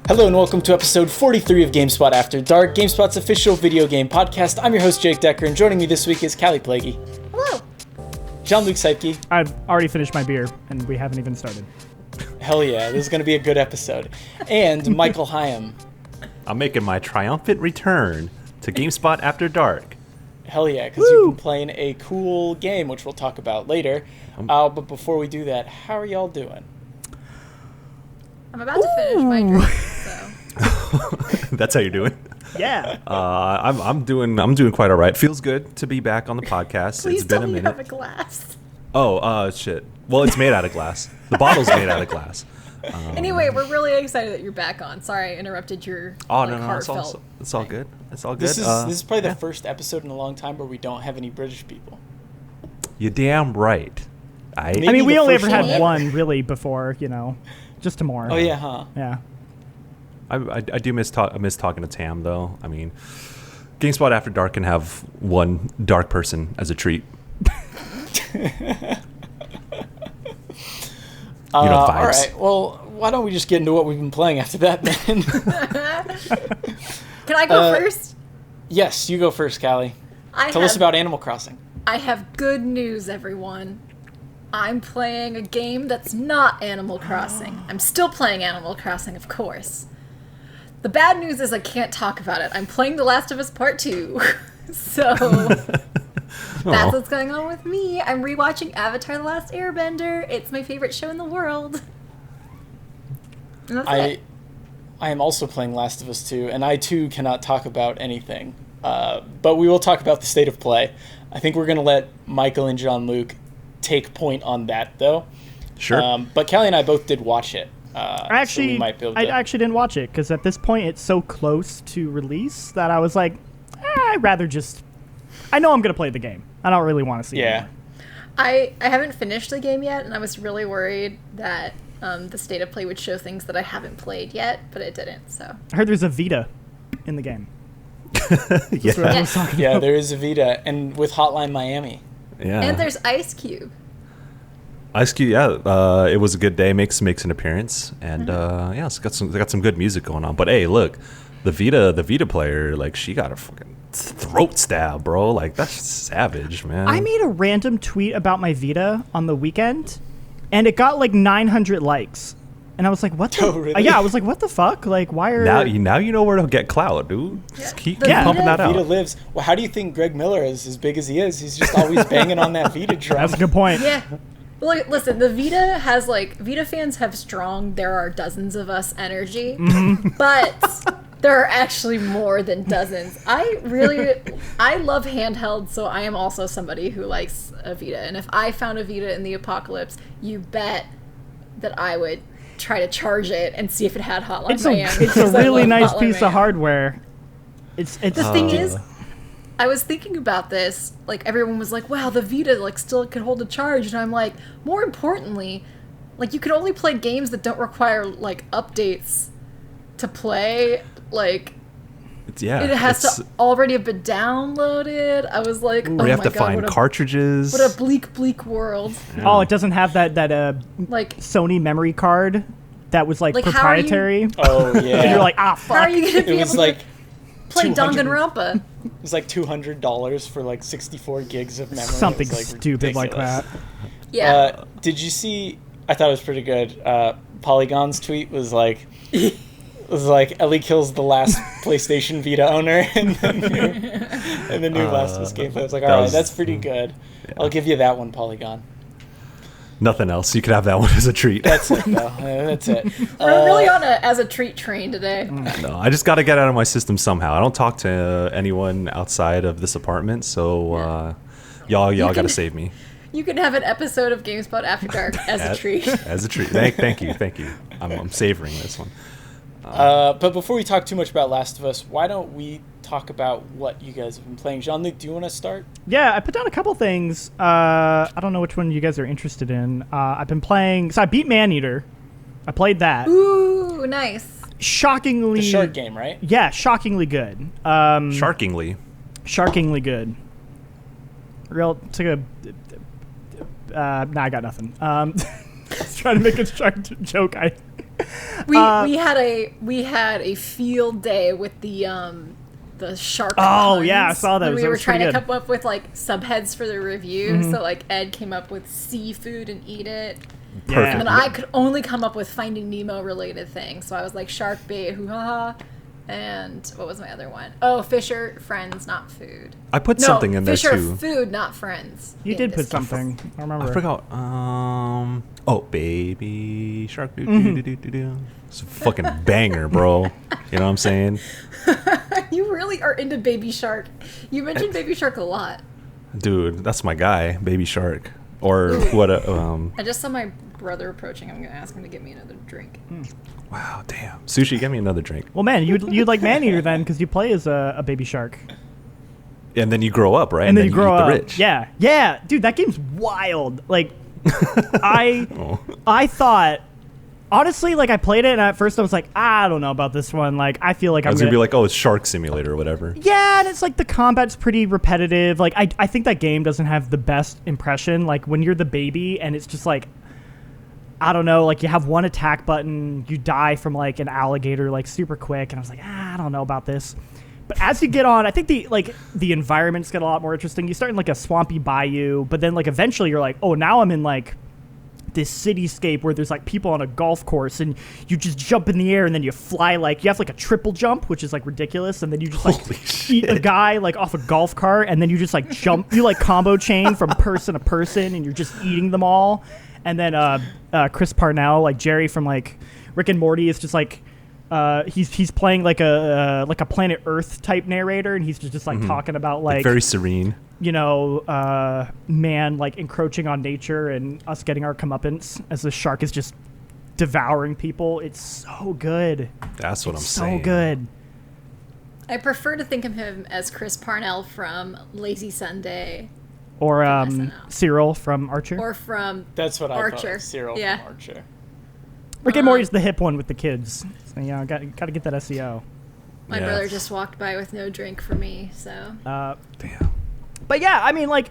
Hello and welcome to episode 43 of GameSpot After Dark, GameSpot's official video game podcast. I'm your host, Jake Decker, and joining me this week is Callie Plaguey. Hello. Jean-Luc Seipke. I've already finished my beer, and we haven't even started. Hell yeah, this is going to be a good episode. And Michael Higham. I'm making my triumphant return to GameSpot After Dark. Hell yeah, because you've been playing a cool game, which we'll talk about later. But before we do that, how are y'all doing? I'm about to finish my drink, so. That's how you're doing? Yeah. I'm doing quite all right. Feels good to be back on the podcast. Please it's been tell a me minute. you have a glass. Oh, shit. Well, it's made out of glass. The bottle's made out of glass. Anyway, we're really excited that you're back on. Sorry I interrupted your No, heartfelt it's all good. It's all good. This is probably the first episode in a long time where we don't have any British people. You're damn right. I mean, we only ever first had one one, really, before, just Tamora. Oh, yeah, huh? Yeah. I do miss talking to Tam, though. I mean, GameSpot After Dark can have one dark person as a treat. Vibes. All right, well, why don't we just get into what we've been playing after that, then? Can I go first? Yes, you go first, Callie. Tell us about Animal Crossing. I have good news, everyone. I'm playing a game that's not Animal Crossing. I'm still playing Animal Crossing, of course. The bad news is I can't talk about it. I'm playing The Last of Us Part 2. So that's what's going on with me. I'm rewatching Avatar: The Last Airbender. It's my favorite show in the world. And that's it. I am also playing Last of Us 2, and I too cannot talk about anything. But we will talk about the state of play. I think we're going to let Michael and Jean-Luc take point on that, though. Sure. But Callie and I both did watch it. I actually didn't watch it, because at this point it's so close to release that I was like, I'd rather just... I know I'm going to play the game. I don't really want to see it anymore. I haven't finished the game yet, and I was really worried that the state of play would show things that I haven't played yet, but it didn't, so... I heard there's a Vita in the game. Yeah, there is a Vita, and with Hotline Miami. Yeah. And there's Ice Cube. Ice Cube, yeah. It was a good day. Makes an appearance, and it's got some good music going on. But hey, look, the Vita player, like, she got a fucking throat stab, bro. Like, that's savage, man. I made a random tweet about my Vita on the weekend, and it got like 900 likes. And I was like, what the... Oh, really? Yeah, I was like, what the fuck? Like, why are... Now you know where to get clout, dude. Just keep pumping that out. Vita lives. Well, how do you think Greg Miller is as big as he is? He's just always banging on that Vita drum. That's a good point. Yeah. Look, listen, the Vita has, Vita fans have strong, there are dozens of us energy, but there are actually more than dozens. I love handheld, so I am also somebody who likes a Vita. And if I found a Vita in the apocalypse, you bet that I would try to charge it and see if it had Hotline Miami. It's a really nice piece of hardware. It's the thing is, I was thinking about this, everyone was like, wow, the Vita, still could hold a charge, and I'm like, more importantly, you can only play games that don't require, updates to play, it has to already have been downloaded. I was like, oh my god, you have to find cartridges. What a bleak world. Yeah. Oh, it doesn't have that Sony memory card that was, proprietary? Oh, yeah. And you're like, fuck. How are you going to be able to play Danganronpa? It was $200 for 64 gigs of memory. Something stupid like that. Yeah. Did you see? I thought it was pretty good. Polygon's tweet was Ellie kills the last PlayStation Vita owner in the new Last of Us gameplay. I was like, all right, that's pretty good. Yeah. I'll give you that one, Polygon. Nothing else. You could have that one as a treat. That's it, though. That's it. We're really on a as a treat train today. No, I just got to get out of my system somehow. I don't talk to anyone outside of this apartment, so y'all got to save me. You can have an episode of GameSpot After Dark as a treat. As a treat. Thank you. I'm savoring this one. But before we talk too much about Last of Us, why don't we talk about what you guys have been playing? Jean-Luc, do you want to start? Yeah, I put down a couple things. I don't know which one you guys are interested in. I've been playing... So I beat Maneater. I played that. Ooh, nice. Shockingly... The shark game, right? Yeah, shockingly good. Sharkingly. Sharkingly good. Nah, I got nothing. I was trying to make a shark joke. We had a field day with the shark. Oh yeah, I saw those. We were trying to come up with like subheads for the review. So like Ed came up with seafood and eat it. Perfect. And then I could only come up with Finding Nemo related things. So I was like shark bait, hoo ha. And what was my other one? Oh, fish are friends, not food. I put something in there too. Fish are food, not friends. You did put something. I remember. I forgot. Oh, baby shark. It's a fucking banger, bro. You know what I'm saying? You really are into Baby Shark. You mentioned Baby Shark a lot. Dude, that's my guy, Baby Shark. Or what? I just saw my brother approaching. I'm gonna ask him to get me another drink. Wow, damn. Sushi, get me another drink. Well, man, you'd like Maneater then, because you play as a baby shark. And then you grow up, right? And then you grow up. The rich. Yeah, dude, that game's wild. Like, I thought, honestly, like I played it, and at first I was like, I don't know about this one. Like, I feel like I was gonna be like, oh, it's Shark Simulator or whatever. Yeah, and it's like the combat's pretty repetitive. Like, I think that game doesn't have the best impression. Like, when you're the baby, and it's just like, I don't know, like you have one attack button, you die from like an alligator like super quick, and I was like, I don't know about this. But as you get on, I think the environments get a lot more interesting. You start in like a swampy bayou, but then like eventually you're like, oh, now I'm in like this cityscape where there's like people on a golf course, and you just jump in the air, and then you fly, like you have like a triple jump, which is like ridiculous, and then you just like eat a guy like off a golf cart, and then you just like jump, you like combo chain from person to person, and you're just eating them all. And then Chris Parnell, like Jerry from like Rick and Morty, is just like he's playing like a Planet Earth type narrator, and he's just like talking about like very serene, you know, man like encroaching on nature and us getting our comeuppance as the shark is just devouring people. It's so good. That's what I'm saying. So good. I prefer to think of him as Chris Parnell from Lazy Sunday. Or Cyril from Archer. Or from That's what Archer. I thought. Cyril from Archer. Rick and Morty's the hip one with the kids. So, yeah, got to get that SEO. My brother just walked by with no drink for me, so. Damn. But yeah, I mean, like,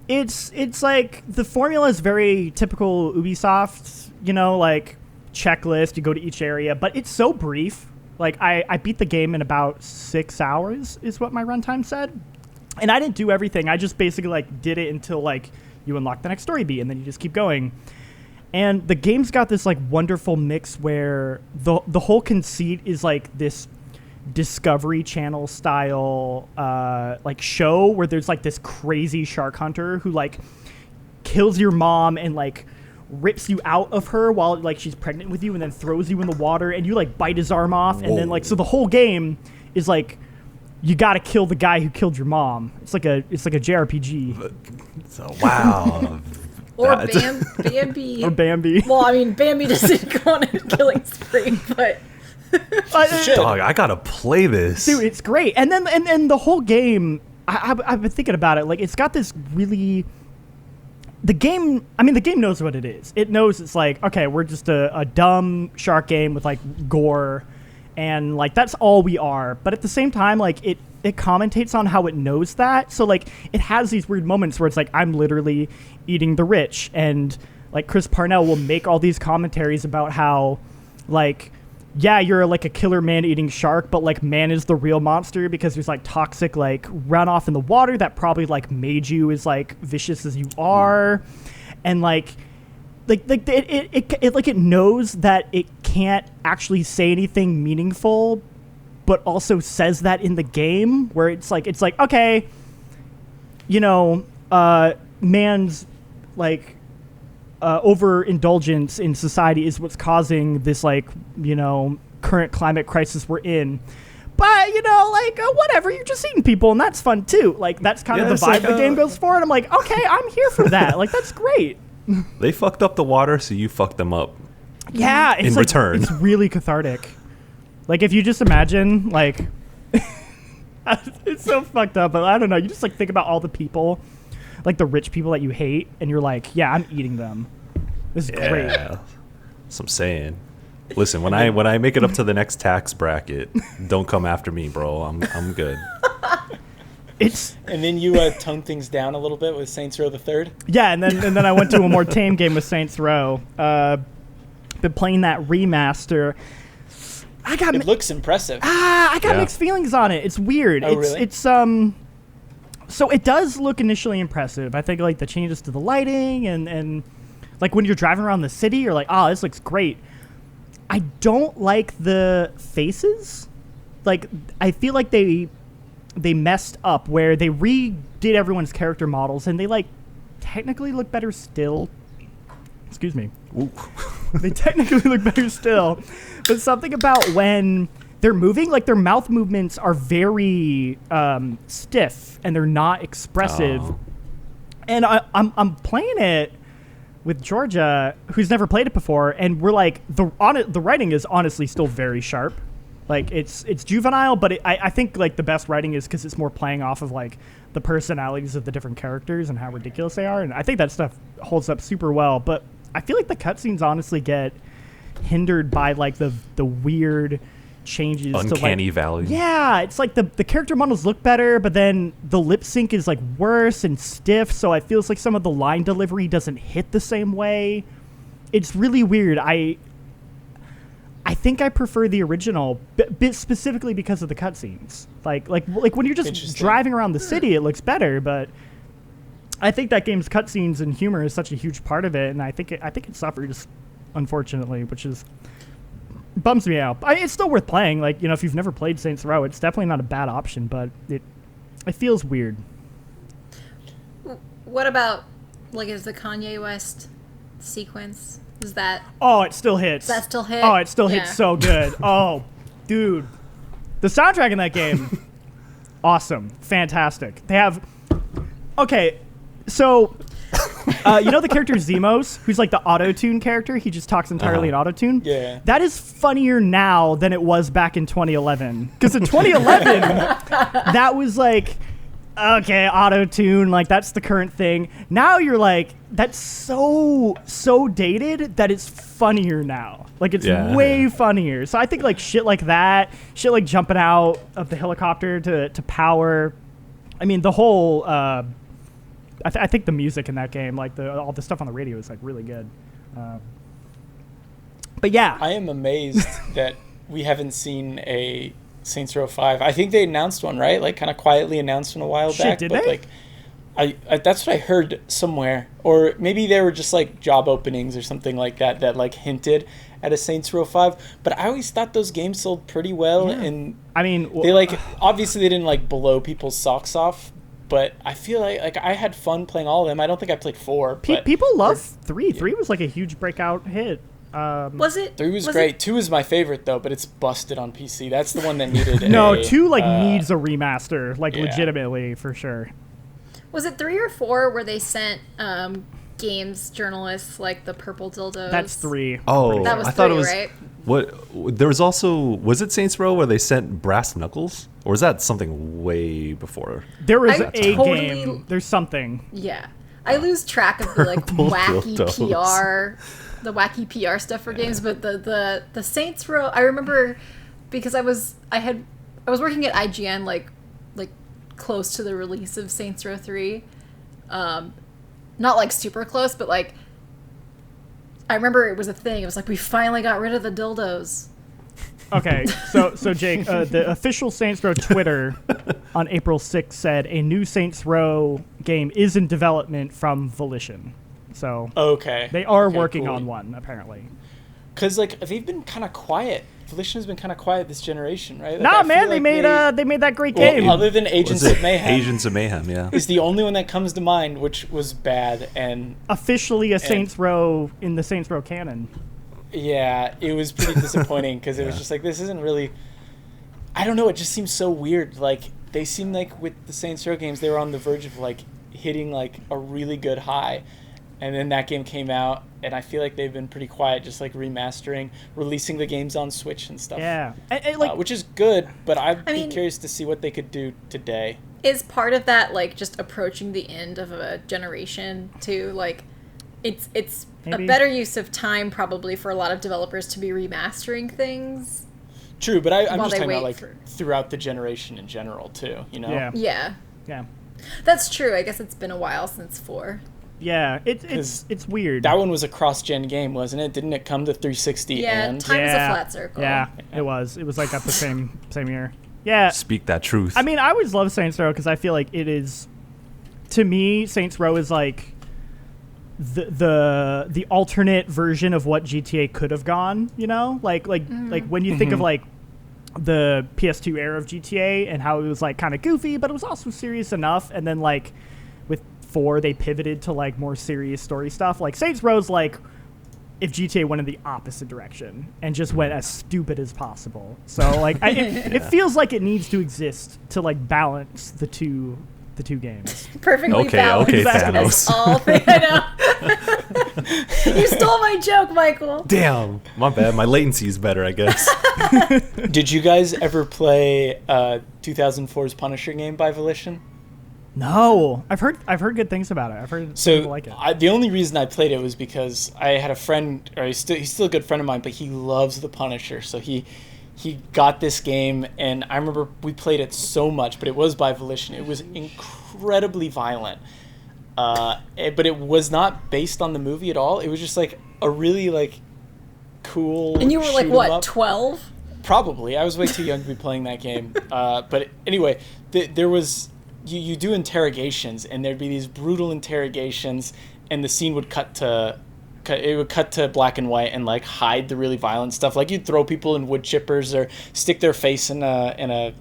it's like the formula is very typical Ubisoft, you know, like checklist, you go to each area, but it's so brief. Like, I beat the game in about 6 hours is what my runtime said. And I didn't do everything. I just basically like did it until like you unlock the next story beat, and then you just keep going. And the game's got this like wonderful mix where the whole conceit is like this Discovery Channel style like show where there's like this crazy shark hunter who like kills your mom and like rips you out of her while like she's pregnant with you, and then throws you in the water, and you like bite his arm off. And then like, so the whole game is like, you got to kill the guy who killed your mom. It's like a JRPG. So wow. Or Bambi. Or Bambi. Well, I mean, Bambi doesn't go on a killing spree, but dog, I gotta play this, dude. It's great. And then the whole game, I've been thinking about it. Like, it's got this really. The game knows what it is. It knows it's like, okay, we're just a dumb shark game with like gore. And like that's all we are, but at the same time, like it commentates on how it knows that. So like it has these weird moments where it's like, I'm literally eating the rich, and like Chris Parnell will make all these commentaries about how like, yeah, you're like a killer man-eating shark, but like man is the real monster because there's like toxic like runoff in the water that probably like made you as like vicious as you are, and like it knows that it can't actually say anything meaningful, but also says that in the game where it's like okay, you know, man's like overindulgence in society is what's causing this like, you know, current climate crisis we're in. But, you know, like, whatever, you're just eating people, and that's fun too. Like, that's kind of the vibe the game goes for, and I'm like, okay, I'm here for that. Like, that's great. They fucked up the water, so you fucked them up. Yeah, it's in like, return. It's really cathartic. Like, if you just imagine, like, it's so fucked up, but I don't know. You just, like, think about all the people, like, the rich people that you hate, and you're like, yeah, I'm eating them. This is great. That's what I'm saying. Listen, when I make it up to the next tax bracket, don't come after me, bro. I'm good. It's And then you toned things down a little bit with Saints Row the Third. yeah, and then I went to a more tame game with Saints Row. Been playing that remaster. It looks impressive. I got mixed feelings on it. It's weird. Oh, really? It's so it does look initially impressive. I think like the changes to the lighting and like when you're driving around the city, you're like, oh, this looks great. I don't like the faces. Like I feel like they messed up where they redid everyone's character models and they like technically look better still. Excuse me. They technically look better still. But something about when they're moving, like their mouth movements are very stiff and they're not expressive. Oh. And I'm playing it with Georgia, who's never played it before, and we're like the writing is honestly still very sharp. Like it's juvenile, but I think like the best writing is because it's more playing off of like the personalities of the different characters and how ridiculous they are, and I think that stuff holds up super well. But I feel like the cutscenes honestly get hindered by like the weird changes Uncanny to like, Valley. Yeah, it's like the character models look better, but then the lip sync is like worse and stiff, so it feels like some of the line delivery doesn't hit the same way. It's really weird. I think I prefer the original, bit specifically because of the cutscenes. Like when you're just driving around the city, it looks better, but I think that game's cutscenes and humor is such a huge part of it, and I think it suffers, unfortunately, which is bums me out. It's still worth playing. Like, you know, if you've never played Saints Row, it's definitely not a bad option, but it feels weird. What about, like, is the Kanye West sequence? Is that... Oh, it still hits. Does that still hit? Oh, it still hits so good. Oh, dude. The soundtrack in that game, awesome. Fantastic. They have... Okay, so... you know the character Zemos, who's like the auto-tune character? He just talks entirely in auto-tune? Yeah. That is funnier now than it was back in 2011. Because in 2011, that was like, okay, auto-tune, like that's the current thing. Now you're like, that's so dated that it's funnier now. Like it's way funnier. So I think like shit like that, shit like jumping out of the helicopter to power. I mean, the whole... I think the music in that game, like all the stuff on the radio, is like really good. But yeah, I am amazed that we haven't seen a Saints Row 5. I think they announced one, right? Like kind of quietly announced one a while back. Did but they? Like, I that's what I heard somewhere, or maybe they were just like job openings or something like that like hinted at a Saints Row 5. But I always thought those games sold pretty well, and I mean, they like obviously they didn't like blow people's socks off. But I feel like I had fun playing all of them. I don't think I played 4. People love 3. 3 was like a huge breakout hit. Was it? 3 was great. 2 is my favorite though, but it's busted on PC. That's the one that needed. No, 2 like needs a remaster, like legitimately for sure. Was it 3 or 4 where they sent games journalists like the purple dildos? That's 3. Oh, That was I thought 3, it was right? What there was also, was it Saints Row where they sent brass knuckles, or was that something way before? There was I a totally- game. There's something. Yeah. I lose track of the like wacky PR, the wacky PR stuff for games, but the Saints Row, I remember because I was working at IGN like close to the release of Saints Row 3. Not like super close, but like I remember it was a thing. It was like we finally got rid of the dildos. Okay, so Jake, the official Saints Row Twitter on April 6th said a new Saints Row game is in development from Volition. So Okay. they are Okay, working cool. on one apparently. Because like they've been kind of quiet. Volition has been kind of quiet this generation, right? Like, Nah, I man, feel like they made that great well, game. other than Agents Was it of Mayhem, Agents of Mayhem, yeah. is the only one that comes to mind, which was bad. And Officially a Saints Row in the Saints Row canon. yeah, it was pretty disappointing because it was just like, this isn't really. I don't know. It just seems so weird. Like they seem like with the Saints Row games, they were on the verge of like hitting like a really good high, and then that game came out, and I feel like they've been pretty quiet, just like remastering, releasing the games on Switch and stuff. Yeah, and, like which is good, but I'd be mean- curious to see what they could do today. Is part of that like just approaching the end of a generation too? Like it's Maybe. a better use of time probably for a lot of developers to be remastering True, but I'm While just they talking about wait like for- throughout the generation in general too. You know. yeah. Yeah. Yeah. That's true. I guess it's been a while since 4. Yeah, it's weird. That one was a cross-gen game, wasn't it? Didn't it come to 360 Yeah, and... time is a flat circle. Yeah, it was. It was like at the same year. Yeah. Speak that truth. I mean, I always love Saints Row because I feel like it is, to me, Saints Row is like the alternate version of what GTA could have gone. You know, like when you think of like the PS2 era of GTA and how it was like kind of goofy, but it was also serious enough. And then like with 4, they pivoted to like more serious story stuff. Like Saints Row's like if GTA went in the opposite direction and just went as stupid as possible. So like it feels like it needs to exist to like balance the two games. Perfectly balanced. Okay, That's Thanos. all thing I know. You stole my joke, Michael. Damn, my bad. My latency is better, I guess. Did you guys ever play 2004's Punisher game by Volition? No, I've heard good things about it. I've heard people like it. The only reason I played it was because I had a friend, or he's still a good friend of mine, but he loves the Punisher, so he got this game, and I remember we played it so much, but it was by Volition. It was incredibly violent, but it was not based on the movie at all. It was just like a really like cool. And you were like what, 12? Probably. I was way too young to be playing that game. But anyway, there was. You do interrogations, and there'd be these brutal interrogations, and the scene would cut to black and white and like hide the really violent stuff. Like you'd throw people in wood chippers or stick their face in a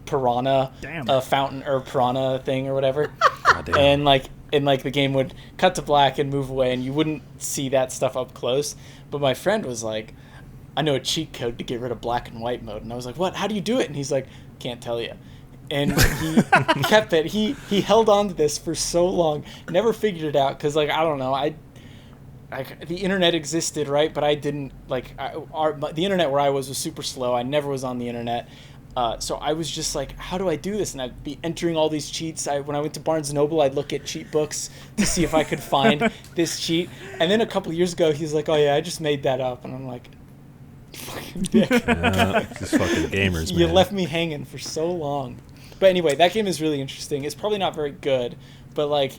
piranha fountain or piranha thing or whatever. And the game would cut to black and move away, and you wouldn't see that stuff up close. But my friend was like, I know a cheat code to get rid of black and white mode. And I was like, what? How do you do it? And he's like, can't tell you. And he kept it. He held on to this for so long, never figured it out, because like I don't know, the internet existed, right? But I didn't like the internet where I was super slow. I never was on the internet, so I was just like, how do I do this? And I'd be entering all these cheats. When I went to Barnes and Noble, I'd look at cheat books to see if I could find this cheat. And then a couple of years ago, he's like, oh yeah, I just made that up, and I'm like, fucking dick. Just fucking gamers, man. You left me hanging for so long. But anyway, that game is really interesting. It's probably not very good, but like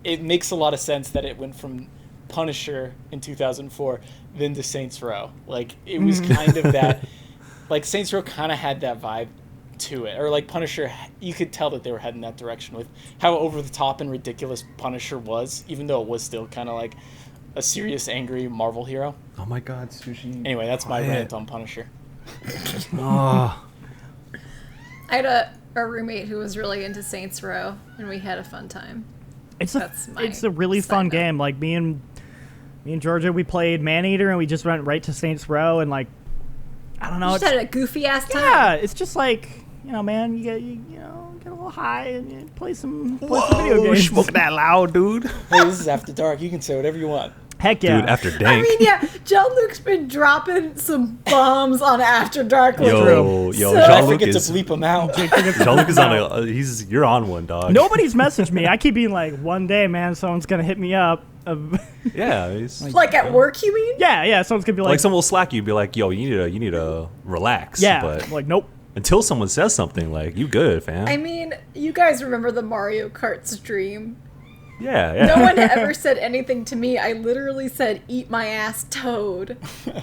it makes a lot of sense that it went from Punisher in 2004 then to Saints Row. Like it was kind of that, like Saints Row kind of had that vibe to it, or like Punisher, you could tell that they were heading that direction with how over the top and ridiculous Punisher was, even though it was still kind of like a serious, angry Marvel hero. Oh my God, Sushi. Anyway, that's my rant on Punisher. Oh. I had a roommate who was really into Saints Row, and we had a fun time. It's a really fun game. Like me and Georgia, we played Maneater, and we just went right to Saints Row, and like I don't know, just had a goofy ass time. Yeah, it's just like man, you get a little high and you play some video games. Smoking that loud, dude. Hey, this is After Dark. You can say whatever you want. Heck yeah. Dude, After Dank. I mean, yeah, Jean-Luc's been dropping some bombs on After Dark. Yo, so I Jean-Luc forget is... to bleep him out. Jean-Luc is on you're on one, dog. Nobody's messaged me. I keep being like, one day, man, someone's going to hit me up. Yeah. He's, like at work, you mean? Yeah, someone's going to be like... Like someone will slack you, be like, yo, you need to relax. Yeah, but like, nope. Until someone says something, like, you good, fam. I mean, you guys remember the Mario Kart stream? Yeah. No one ever said anything to me. I literally said, eat my ass toad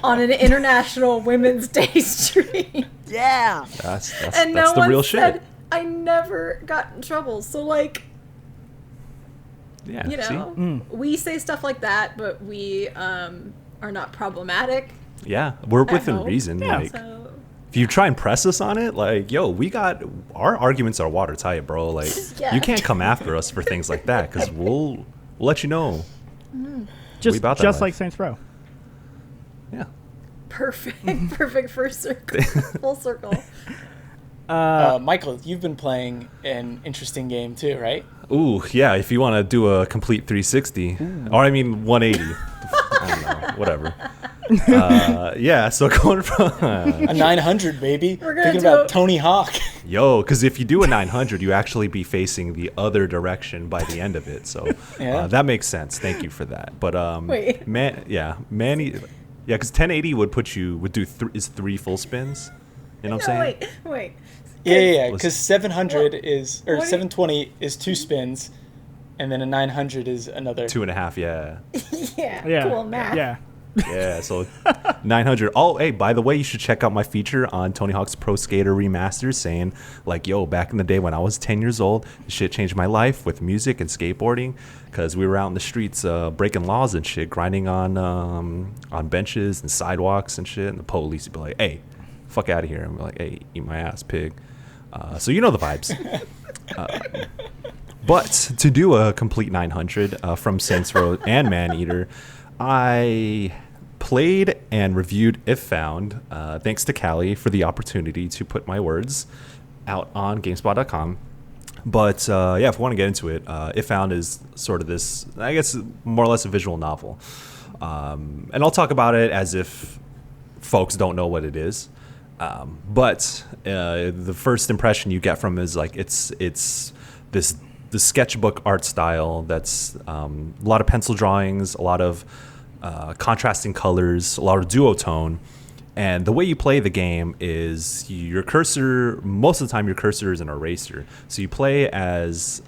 on an International Women's Day stream. Yeah. That's and no the one real said, shit. I never got in trouble. So, like, Yeah, you know, we say stuff like that, but we are not problematic. Yeah, we're I within hope. reason. Yeah. Like, So, if you try and press us on it, like, yo, we got our arguments are watertight, bro. Like, Yeah. you can't come after us for things like that because we'll let you know. Just about that like life. Saints Row. Yeah. perfect first circle, full circle. Michael, you've been playing an interesting game too, right? Ooh, yeah. If you want to do a complete 360, or I mean 180, I don't know, whatever. Yeah. So going from A 900, baby. We're gonna Thinking do about a- Tony Hawk. yo, because if you do a 900, you actually be facing the other direction by the end of it. So Yeah. that makes sense. Thank you for that. But Wait. because 1080 would do three full spins. You know what I'm saying? Wait. Yeah, Let's- because 700 is, or what do you- 720 is 2 spins, and then a 900 is another. 2.5, yeah. Yeah, cool math. Yeah. Yeah, so 900. Oh, hey, by the way, you should check out my feature on Tony Hawk's Pro Skater Remastered saying, like, yo, back in the day when I was 10 years old, this shit changed my life with music and skateboarding because we were out in the streets breaking laws and shit, grinding on benches and sidewalks and shit, and the police would be like, hey, fuck out of here. And we're like, hey, eat my ass, pig. So you know the vibes. But to do a complete 900 from Saints Row and Maneater, I played and reviewed If Found, thanks to Callie for the opportunity to put my words out on GameSpot.com. But yeah, if we want to get into it, If Found is sort of this, I guess, more or less a visual novel. And I'll talk about it as if folks don't know what it is. But the first impression you get from it is like it's this the sketchbook art style that's a lot of pencil drawings, a lot of contrasting colors, a lot of duotone. And the way you play the game is your cursor, most of the time your cursor is an eraser. So you play as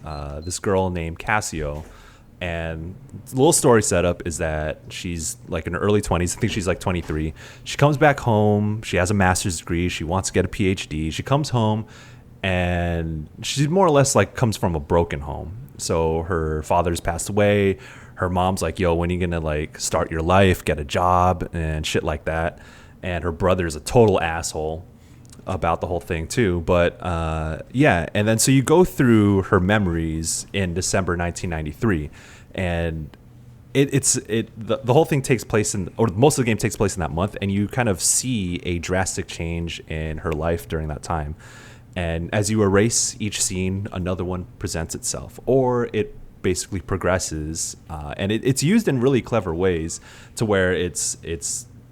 this girl named Cassio. And the little story setup is that she's like in her early 20s. I think she's like 23. She comes back home. She has a master's degree. She wants to get a PhD. She comes home and she more or less like comes from a broken home. So her father's passed away. Her mom's like, yo, when are you going to like start your life, get a job and shit like that. And her brother's a total asshole about the whole thing too. But yeah, and then so you go through her memories in December 1993, and the whole thing takes place or most of the game takes place in that month, and you kind of see a drastic change in her life during that time. And as you erase each scene, another one presents itself, or it basically progresses, and it's used in really clever ways to where it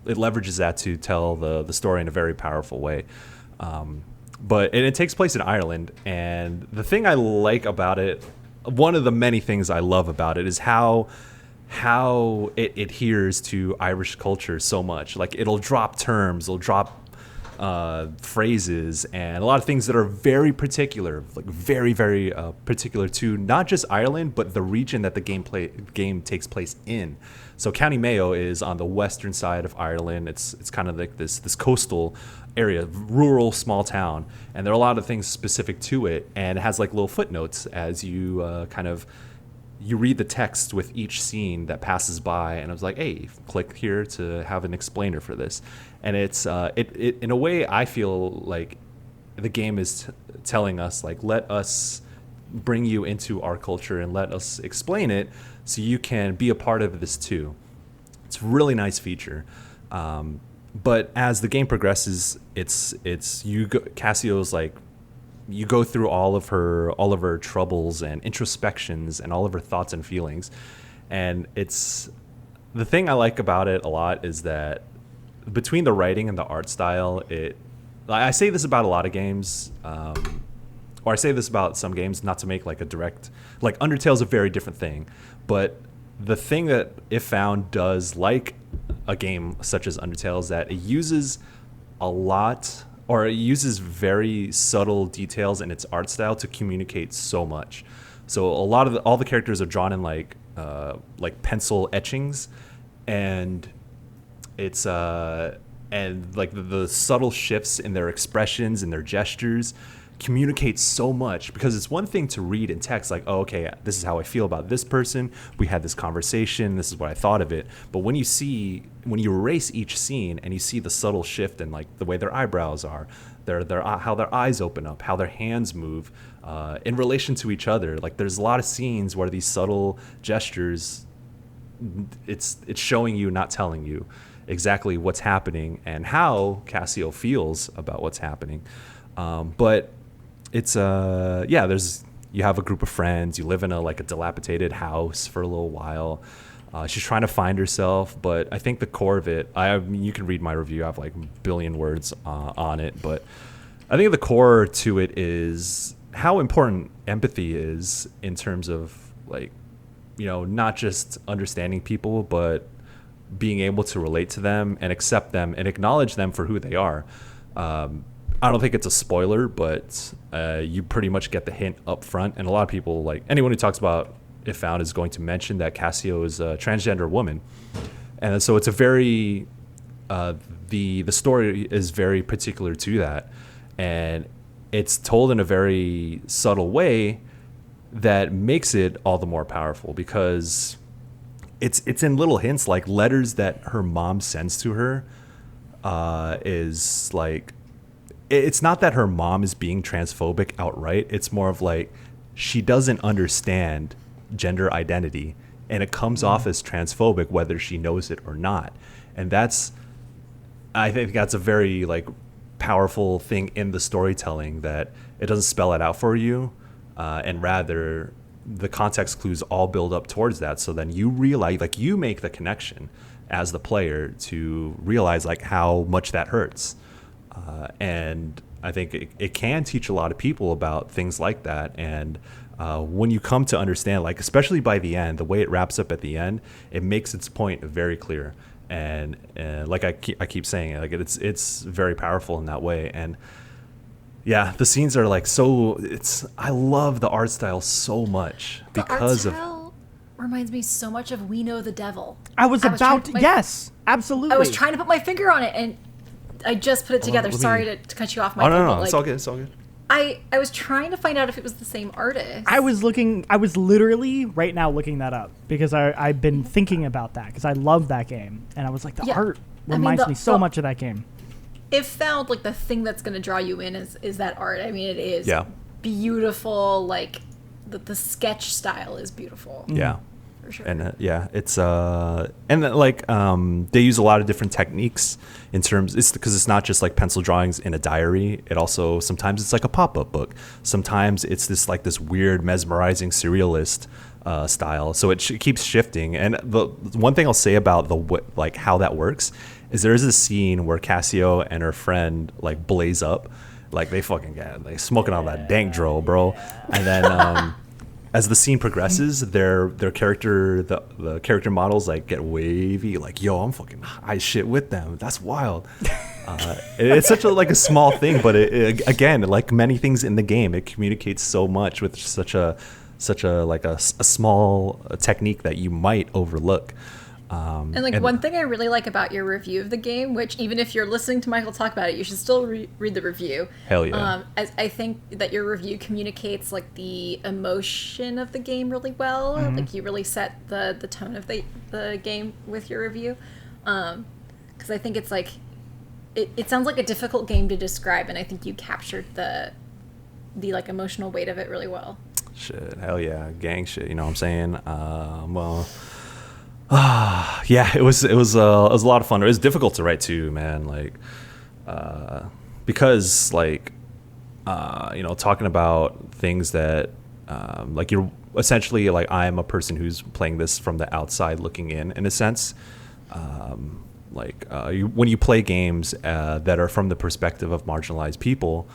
leverages that to tell the story in a very powerful way. But it takes place in Ireland, and the thing I like about it, one of the many things I love about it, is how it adheres to Irish culture so much. Like it'll drop terms, it'll drop phrases, and a lot of things that are very particular, like very, very particular to not just Ireland, but the region that the game takes place in. So County Mayo is on the western side of Ireland. It's kind of like this coastal area, rural small town, and there are a lot of things specific to it, and it has like little footnotes as you you read the text with each scene that passes by, and I was like, hey, click here to have an explainer for this. And it's it in a way I feel like the game is telling us, like, let us bring you into our culture and let us explain it so you can be a part of this too. It's a really nice feature. But as the game progresses, Cassio's like, you go through all of her troubles and introspections and all of her thoughts and feelings. And it's the thing I like about it a lot is that between the writing and the art style, I say this about a lot of games, or I say this about some games, not to make like a direct, like Undertale's a very different thing, but the thing that If Found does, like a game such as Undertale, is that it uses a lot, or it uses very subtle details in its art style to communicate so much. So a lot of all the characters are drawn in like pencil etchings, and it's and like the subtle shifts in their expressions and their gestures communicate so much, because it's one thing to read in text like, oh, okay, this is how I feel about this person, we had this conversation, this is what I thought of it. But when you erase each scene and you see the subtle shift in like the way their eyebrows are, how their eyes open up, how their hands move in relation to each other, like there's a lot of scenes where these subtle gestures, it's showing you, not telling you exactly what's happening and how Cassio feels about what's happening. But it's you have a group of friends, you live in a dilapidated house for a little while. She's trying to find herself, but I think the core of it, you can read my review, I have like a billion words on it, but I think the core to it is how important empathy is in terms of like, not just understanding people, but being able to relate to them and accept them and acknowledge them for who they are. I don't think it's a spoiler, but you pretty much get the hint up front. And a lot of people, like anyone who talks about If Found, is going to mention that Cassio is a transgender woman. And so it's a very, the story is very particular to that. And it's told in a very subtle way that makes it all the more powerful, because it's in little hints, like letters that her mom sends to her. Is like, it's not that her mom is being transphobic outright. It's more of like she doesn't understand gender identity, and it comes off as transphobic whether she knows it or not. And I think that's a very like powerful thing in the storytelling, that it doesn't spell it out for you, and rather the context clues all build up towards that. So then you realize, like, you make the connection as the player to realize like how much that hurts. And I think it can teach a lot of people about things like that. And when you come to understand, like, especially by the end, the way it wraps up at the end, it makes its point very clear. And like I keep saying, like, it's very powerful in that way. And yeah, the scenes are like I love the art style so much because of. Reminds me so much of We Know the Devil. Yes, absolutely. I was trying to put my finger on it, and I just put it together. Sorry to cut you off, Michael. No, like, it's all good. It's all good. I was trying to find out if it was the same artist. I was literally right now looking that up, because I've been thinking about that, because I love that game, and I was like, the art reminds me so much of that game. If Found, like, the thing that's going to draw you in is that art. I mean, it is beautiful. Like, the sketch style is beautiful. Yeah. For sure. And it's they use a lot of different techniques in terms, it's because it's not just like pencil drawings in a diary. It also, sometimes it's like a pop-up book. Sometimes it's this weird mesmerizing surrealist style. So it keeps shifting. And the one thing I'll say about how that works is there is a scene where Cassio and her friend like blaze up, like they fucking get like smoking on that dank dro, bro. And then as the scene progresses, their character, the character models like get wavy, like, yo, I'm fucking high shit with them. That's wild. It's such a small thing, but it again, like many things in the game, it communicates so much with such a small technique that you might overlook. And one thing I really like about your review of the game, which even if you're listening to Michael talk about it, you should still read the review. Hell yeah. I think that your review communicates like the emotion of the game really well. Mm-hmm. Like you really set the tone of the game with your review. Because I think it's like, it sounds like a difficult game to describe, and I think you captured the like emotional weight of it really well. Shit, hell yeah, gang shit. You know what I'm saying? Yeah, it was a lot of fun. It was difficult to write too, man. Like, because talking about things that like you're essentially like, I'm a person who's playing this from the outside looking in a sense. When you play games that are from the perspective of marginalized people,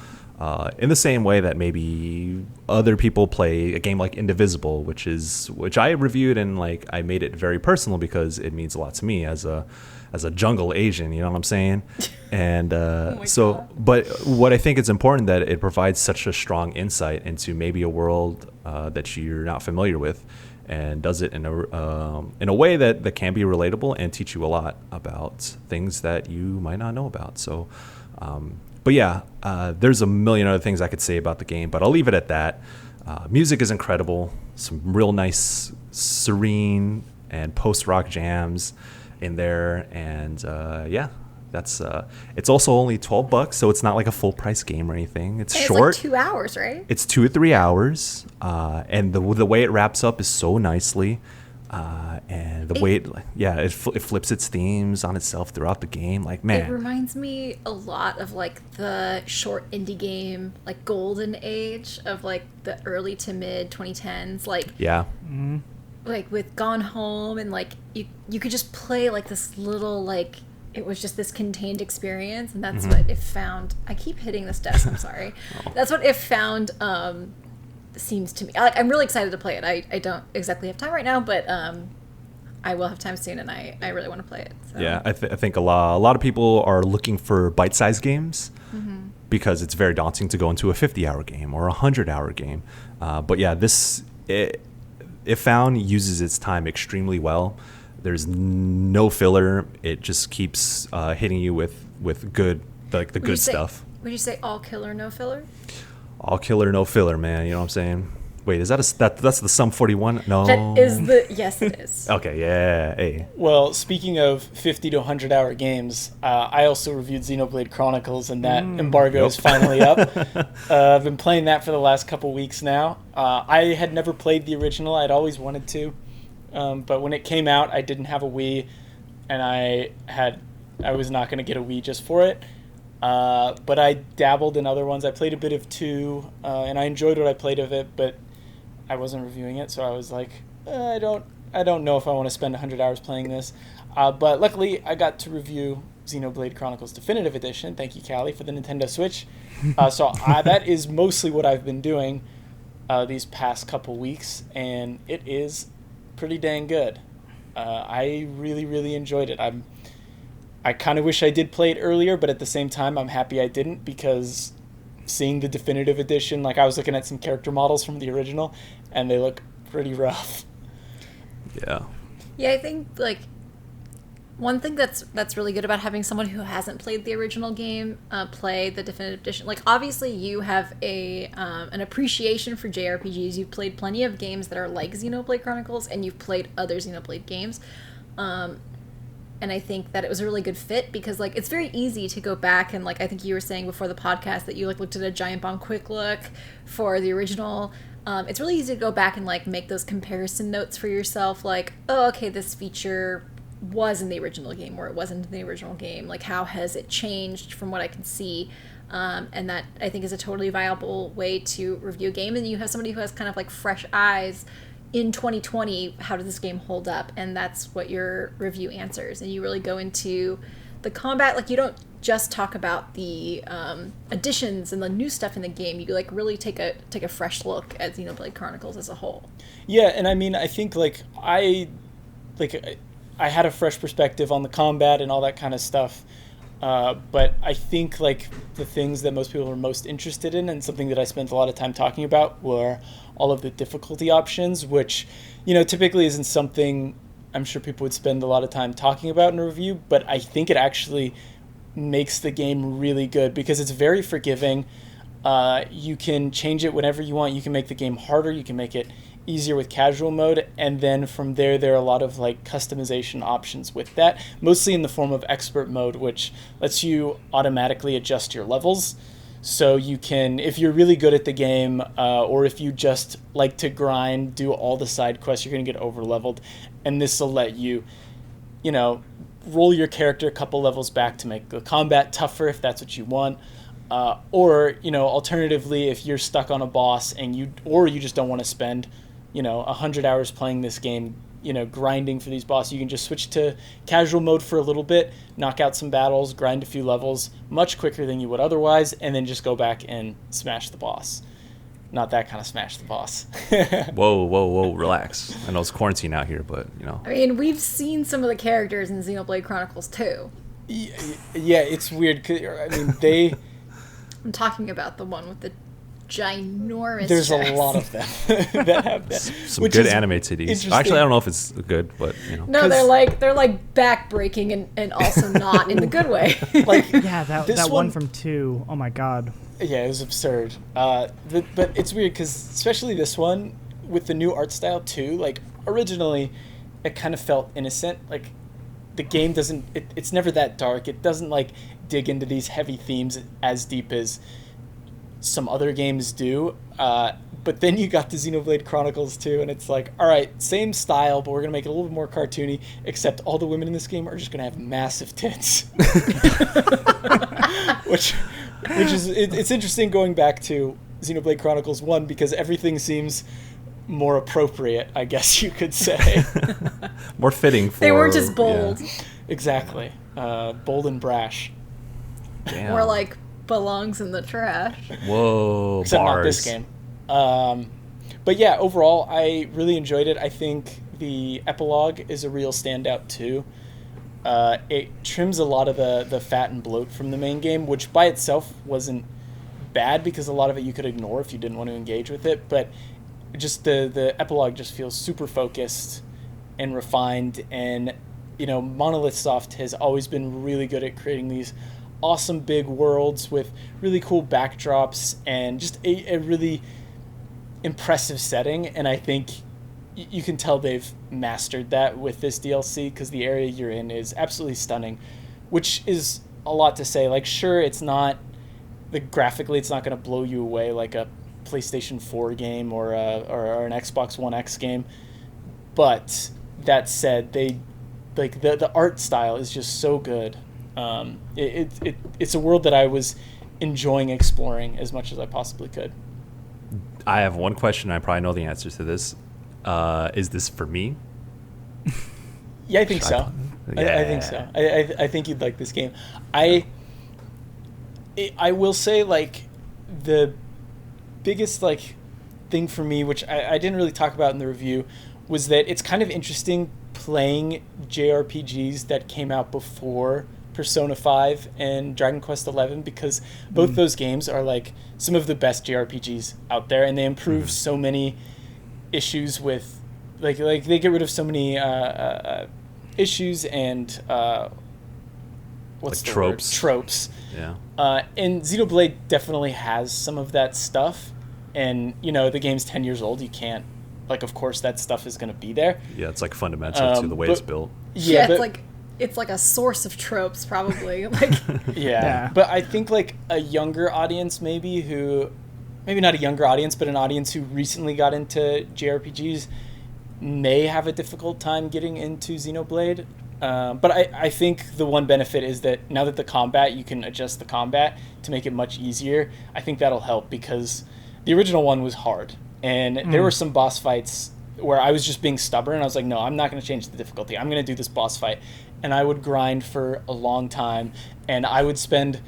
in the same way that maybe other people play a game like Indivisible, which I reviewed, and like I made it very personal because it means a lot to me as a jungle Asian, you know what I'm saying? And but what I think is important, that it provides such a strong insight into maybe a world that you're not familiar with, and does it in a way that can be relatable and teach you a lot about things that you might not know about. So but yeah, there's a million other things I could say about the game, but I'll leave it at that. Music is incredible. Some real nice, serene and post-rock jams in there. And that's it's also only $12, so it's not like a full-price game or anything. It's short. It's like 2 hours, right? It's 2 or 3 hours. And the way it wraps up is so nicely. And the way it flips its themes on itself throughout the game. Like, man, it reminds me a lot of like the short indie game, like golden age of like the early to mid 2010s. Like, yeah, mm-hmm. Like with Gone Home, and like you could just play like this little, like, it was just this contained experience, and that's what If Found. I keep hitting this desk. I'm sorry. That's what If Found seems to me. Like, I'm really excited to play it. I don't exactly have time right now, but I will have time soon, and I really want to play it. So. Yeah, I think a lot of people are looking for bite-sized games, because it's very daunting to go into a 50-hour game or a 100-hour game. But yeah, it found uses its time extremely well. There's no filler. It just keeps hitting you with good, like the good stuff. Would you say all killer, no filler? All killer, no filler, man. You know what I'm saying? Wait, is that's the Sum 41? No. That is yes, it is. Okay, yeah. Hey. Well, speaking of 50 to 100 hour games, I also reviewed Xenoblade Chronicles, and that embargo is finally up. I've been playing that for the last couple weeks now. I had never played the original. I'd always wanted to. But when it came out, I didn't have a Wii, and I was not going to get a Wii just for it. But I dabbled in other ones. I played a bit of 2, and I enjoyed what I played of it, but I wasn't reviewing it, so I was like, I don't know if I want to spend 100 hours playing this. But luckily, I got to review Xenoblade Chronicles Definitive Edition. Thank you, Callie, for the Nintendo Switch. So that is mostly what I've been doing these past couple weeks, and it is pretty dang good. I really, really enjoyed it. I kind of wish I did play it earlier, but at the same time, I'm happy I didn't, because seeing the definitive edition, like I was looking at some character models from the original, and they look pretty rough. Yeah. Yeah, I think like one thing that's really good about having someone who hasn't played the original game play the definitive edition, like obviously you have an appreciation for JRPGs. You've played plenty of games that are like Xenoblade Chronicles, and you've played other Xenoblade games. And I think that it was a really good fit, because like it's very easy to go back and, like I think you were saying before the podcast that you like looked at a Giant Bomb Quick Look for the original. It's really easy to go back and like make those comparison notes for yourself, like, oh, okay, this feature was in the original game or it wasn't in the original game. Like, how has it changed from what I can see? And that I think is a totally viable way to review a game. And you have somebody who has kind of like fresh eyes in 2020, how does this game hold up? And that's what your review answers. And you really go into the combat. Like, you don't just talk about the additions and the new stuff in the game. You like really take a fresh look at Xenoblade Chronicles as a whole. Yeah, and I mean, I think I had a fresh perspective on the combat and all that kind of stuff. But I think like the things that most people are most interested in, and something that I spent a lot of time talking about, were all of the difficulty options, which, you know, typically isn't something I'm sure people would spend a lot of time talking about in a review, but I think it actually makes the game really good, because it's very forgiving. You can change it whenever you want. You can make the game harder, you can make it easier with casual mode, and then from there are a lot of like customization options with that, mostly in the form of expert mode, which lets you automatically adjust your levels. So you can, if you're really good at the game, or if you just like to grind, do all the side quests, you're going to get over leveled, and this will let you, you know, roll your character a couple levels back to make the combat tougher if that's what you want. Or, you know, alternatively, if you're stuck on a boss and you just don't want to spend, you know, 100 hours playing this game, you know, grinding for these bosses, you can just switch to casual mode for a little bit, knock out some battles, grind a few levels much quicker than you would otherwise, and then just go back and smash the boss. Not that kind of smash the boss. Whoa, relax. I know it's quarantine out here, but, you know. I mean, we've seen some of the characters in Xenoblade Chronicles too. Yeah, it's weird. I mean, I'm talking about the one with the ginormous There's chest. a lot of them that have that. Some good anime titties. Actually, I don't know if it's good, but, you know. No, they're like back-breaking and also not in the good way. Like, Yeah, that one from 2. Oh my god. Yeah, it was absurd. But it's weird because especially this one with the new art style too. Like originally, it kind of felt innocent. Like the game doesn't. It's never that dark. It doesn't like dig into these heavy themes as deep as some other games do. But then you got the Xenoblade Chronicles 2, and it's like, all right, same style, but we're gonna make it a little bit more cartoony. Except all the women in this game are just gonna have massive tits, which is it's interesting going back to Xenoblade Chronicles 1 because everything seems more appropriate, I guess you could say. More fitting for... They weren't as bold. Yeah. Exactly. Bold and brash. Damn. More like belongs in the trash. Whoa, Except bars. not this game. But yeah, overall, I really enjoyed it. I think the epilogue is a real standout too. It trims a lot of the fat and bloat from the main game, which by itself wasn't bad because a lot of it you could ignore if you didn't want to engage with it, but just the epilogue just feels super focused and refined. And Monolith Soft has always been really good at creating these awesome big worlds with really cool backdrops and just a really impressive setting. And I think you can tell they've mastered that with this DLC, because the area you're in is absolutely stunning, which is a lot to say. Like, sure, graphically it's not going to blow you away like a PlayStation 4 game or an Xbox One X game, but that said, the art style is just so good. It's a world that I was enjoying exploring as much as I possibly could. I have one question. I probably know the answer to this. Is this for me? Yeah, I think so. I think so. I think you'd like this game. I will say, like, the biggest thing for me, which I didn't really talk about in the review, was that it's kind of interesting playing JRPGs that came out before Persona 5 and Dragon Quest 11, because both those games are like some of the best JRPGs out there, and they improve so many issues with like they get rid of so many issues and what's the word? Tropes. Yeah. And Xenoblade definitely has some of that stuff, and the game's 10 years old. You can't, of course that stuff is going to be there. Yeah, it's like fundamental to the way it's built. Yeah, it's like a source of tropes, probably. Yeah. But I think a younger audience, maybe not a younger audience, but an audience who recently got into JRPGs may have a difficult time getting into Xenoblade. But I think the one benefit is that now that you can adjust the combat to make it much easier. I think that'll help, because the original one was hard, and there were some boss fights where I was just being stubborn. I was like, no, I'm not going to change the difficulty. I'm going to do this boss fight. And I would grind for a long time, and I would spend,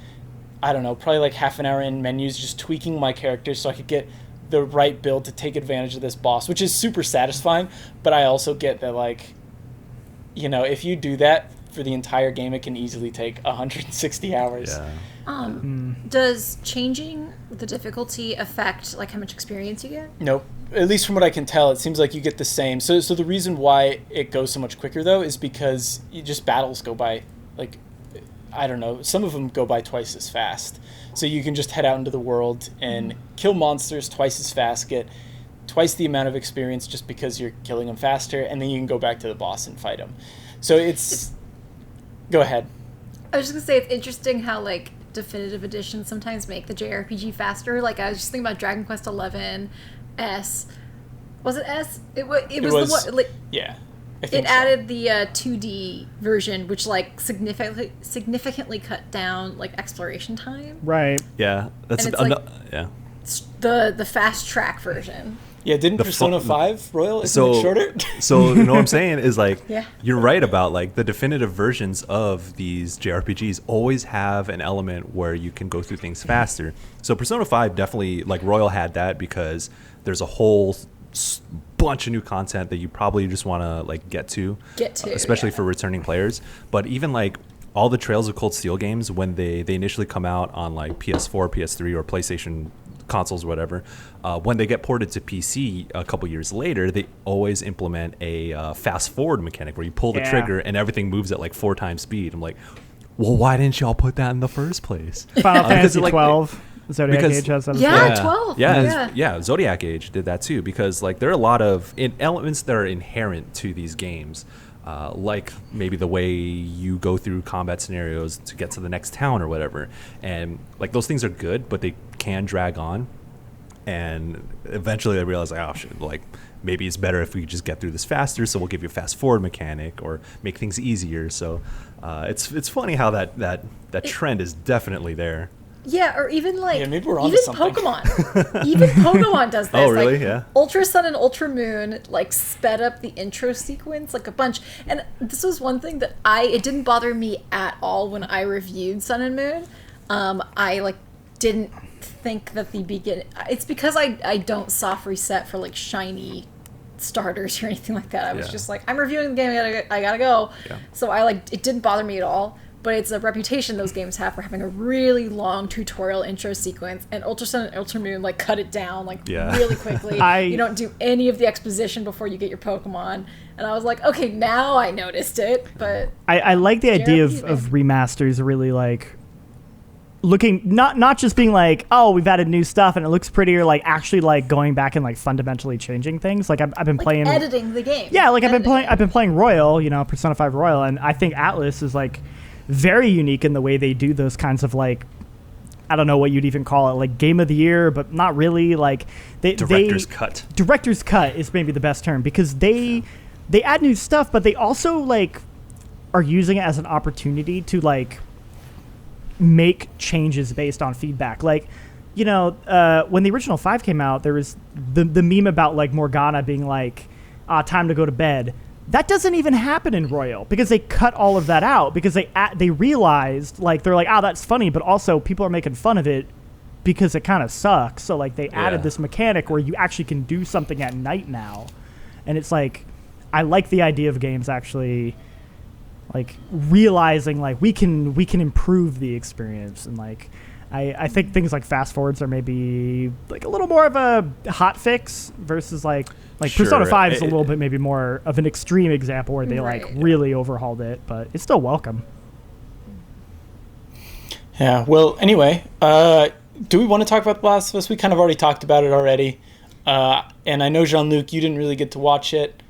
I don't know, probably half an hour in menus just tweaking my character so I could get the right build to take advantage of this boss, which is super satisfying. But I also get that, if you do that for the entire game, it can easily take 160 hours. Yeah. Does changing the difficulty affect how much experience you get? Nope. At least from what I can tell, it seems like you get the same. So the reason why it goes so much quicker, though, is because battles go by, I don't know, some of them go by twice as fast. So you can just head out into the world and kill monsters twice as fast, get twice the amount of experience just because you're killing them faster, and then you can go back to the boss and fight them. So Go ahead. I was just going to say, it's interesting how, definitive editions sometimes make the JRPG faster. I was just thinking about Dragon Quest 11 S. Was it S? It was the one. Yeah. It added the 2D version, which significantly cut down exploration time. Right. Yeah. That's yeah. The fast track version. Yeah, didn't Persona 5 Royal is shorter? So what I'm saying is Yeah. You're right about the definitive versions of these JRPGs always have an element where you can go through things faster. So Persona 5 definitely, Royal had that, because there's a whole bunch of new content that you probably just want to get to, especially for returning players. But even all the Trails of Cold Steel games, when they initially come out on PS4, PS3, or PlayStation consoles, whatever, when they get ported to PC a couple years later, they always implement a fast forward mechanic where you pull the trigger and everything moves at 4 times speed. I'm like, well, why didn't y'all put that in the first place? Final Fantasy 12. Zodiac Age has that as well. 12. Yeah, Zodiac Age did that too, because there are a lot of elements that are inherent to these games, maybe the way you go through combat scenarios to get to the next town or whatever, and those things are good, but they can drag on, and eventually I realized, oh shit, maybe it's better if we just get through this faster, so we'll give you a fast forward mechanic or make things easier. So it's funny how that trend is definitely there. Yeah, or even maybe we're onto even something. Pokemon. Even Pokemon does this. Oh, really? Yeah. Ultra Sun and Ultra Moon sped up the intro sequence a bunch. And this was one thing that it didn't bother me at all when I reviewed Sun and Moon. I didn't think that the beginning. It's because I don't soft reset for shiny starters or anything like that. I was just I'm reviewing the game. I gotta go. Yeah. So it didn't bother me at all. but it's a reputation those games have for having a really long tutorial intro sequence, and Ultra Sun and Ultra Moon like cut it down like really quickly. You don't do any of the exposition before you get your Pokemon, and I was like, okay, now I noticed it. But I like the idea of remasters really like looking not just being like, oh, we've added new stuff and it looks prettier, like actually like going back and like fundamentally changing things. Like I've been like playing editing the game. Yeah, like I've been playing Royal, Persona 5 Royal, and I think Atlas is like very unique in the way they do those kinds of like, I don't know what you'd even call it, like game of the year, but not really. Like Director's cut. Director's cut is maybe the best term, because they add new stuff, but they also like are using it as an opportunity to like make changes based on feedback. Like, when the original 5 came out, there was the meme about like Morgana being like, time to go to bed. That doesn't even happen in Royal, because they cut all of that out, because they realized, like, they're like, that's funny, but also people are making fun of it because it kind of sucks. So like they added this mechanic where you actually can do something at night now. And it's like, I like the idea of games actually like realizing like we can improve the experience. And like I think things like fast forwards are maybe like a little more of a hot fix versus like Sure. Persona 5 is a little bit maybe more of an extreme example where they like really overhauled it, but it's still welcome. Yeah, well, anyway, do we want to talk about The Last of Us? We kind of already talked about it already. And I know, Jean-Luc, you didn't really get to watch it.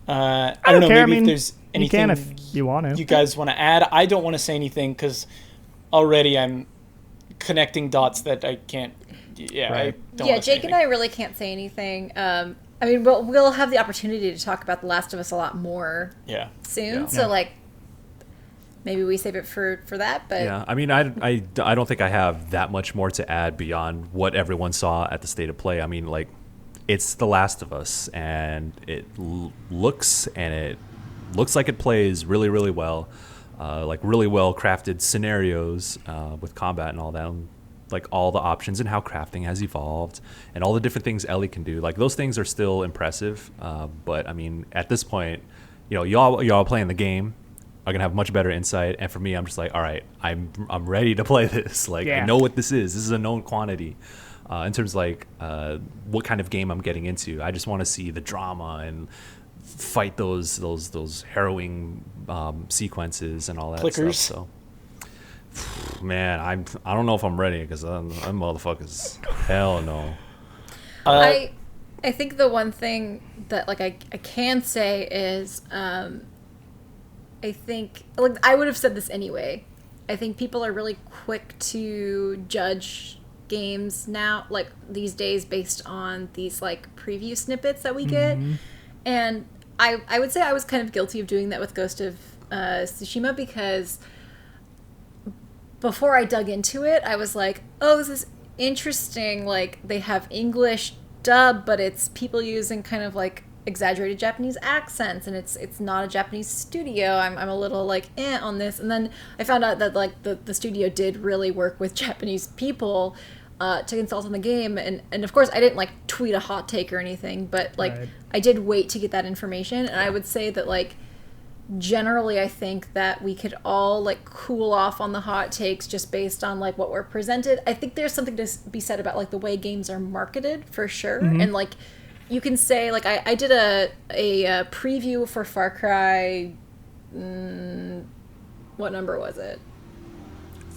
I don't know, care. maybe if there's anything you can if you want to. You guys want to add. I don't want to say anything because already I'm connecting dots that I can't. Yeah, Right. I don't wanna say Jake and anything. I really can't say anything. I mean, we'll have the opportunity to talk about The Last of Us a lot more soon. Yeah. So, like, maybe we save it for that. But Yeah, I mean, I don't think I have that much more to add beyond what everyone saw at the State of Play. I mean, like, it's The Last of Us, and it looks like it plays really, really well. Like, really well crafted scenarios with combat and all that. Like all the options and how crafting has evolved and all the different things Ellie can do. Like those things are still impressive. But I mean, at this point, y'all playing the game are gonna have much better insight. And for me, I'm just like, all right, I'm ready to play this. Like I know what this is. This is a known quantity. In terms of like what kind of game I'm getting into. I just want to see the drama and fight those harrowing sequences and all that Clickers. stuff. So. Man, I don't know if I'm ready because I'm motherfuckers. Hell no. I think the one thing that like I can say is I think like I would have said this anyway. I think people are really quick to judge games now, like these days, based on these like preview snippets that we get, and I would say I was kind of guilty of doing that with Ghost of Tsushima, because before I dug into it, I was like, oh, this is interesting. Like, they have English dub, but it's people using kind of like exaggerated Japanese accents, and it's not a Japanese studio. I'm a little like on this. And then I found out that like the studio did really work with Japanese people to consult on the game. And of course, I didn't like tweet a hot take or anything, but like I did wait to get that information. And I would say that like generally I think that we could all like cool off on the hot takes just based on like what we're presented. I think there's something to be said about like the way games are marketed for sure. And like you can say like I did a preview for Far Cry what number was it?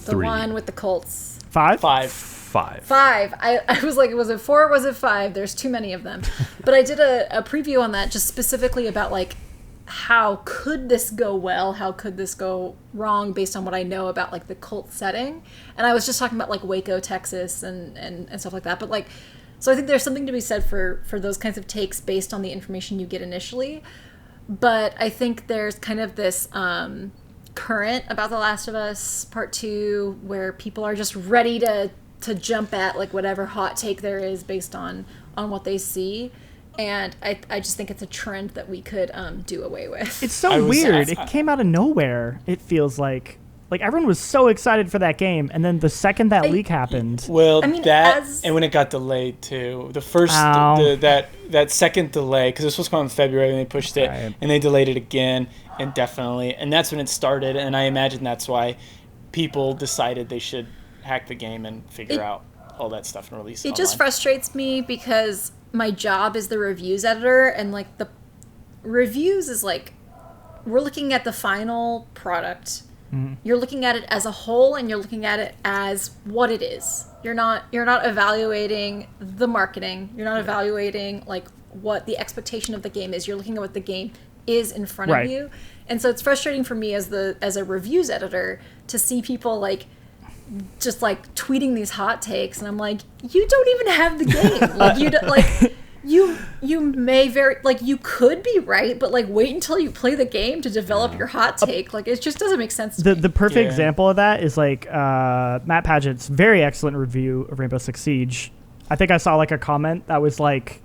The 3. one with the Colts. 5? 5. 5. I was like, was it 4 or was it 5? There's too many of them. But I did a preview on that just specifically about like how could this go well, how could this go wrong based on what I know about like the cult setting. And I was just talking about like Waco, Texas and stuff like that. But like, so I think there's something to be said for those kinds of takes based on the information you get initially. But I think there's kind of this current about The Last of Us Part 2 where people are just ready to jump at like whatever hot take there is based on what they see. And I just think it's a trend that we could do away with. It's so weird. It came out of nowhere. It feels like Like everyone was so excited for that game, and then the second that leak happened, Well, I mean, that and when it got delayed too. The first that second delay, because this was coming in February and they pushed it, Right. and they delayed it again indefinitely, and that's when it started. And I imagine that's why people decided they should hack the game and figure out all that stuff and release it. It just frustrates me because my job is the reviews editor, and like the reviews is like we're looking at the final product. You're looking at it as a whole, and you're looking at it as what it is. You're not evaluating the marketing. You're not evaluating like what the expectation of the game is. You're looking at what the game is in front of you. And so it's frustrating for me as a reviews editor to see people like just like tweeting these hot takes, and I'm like, you don't even have the game. Like you don't, like you may very like you could be right, but like wait until you play the game to develop your hot take. Like it just doesn't make sense to me. the perfect example of that is like Matt Paget's very excellent review of Rainbow Six Siege. I think I saw like a comment that was like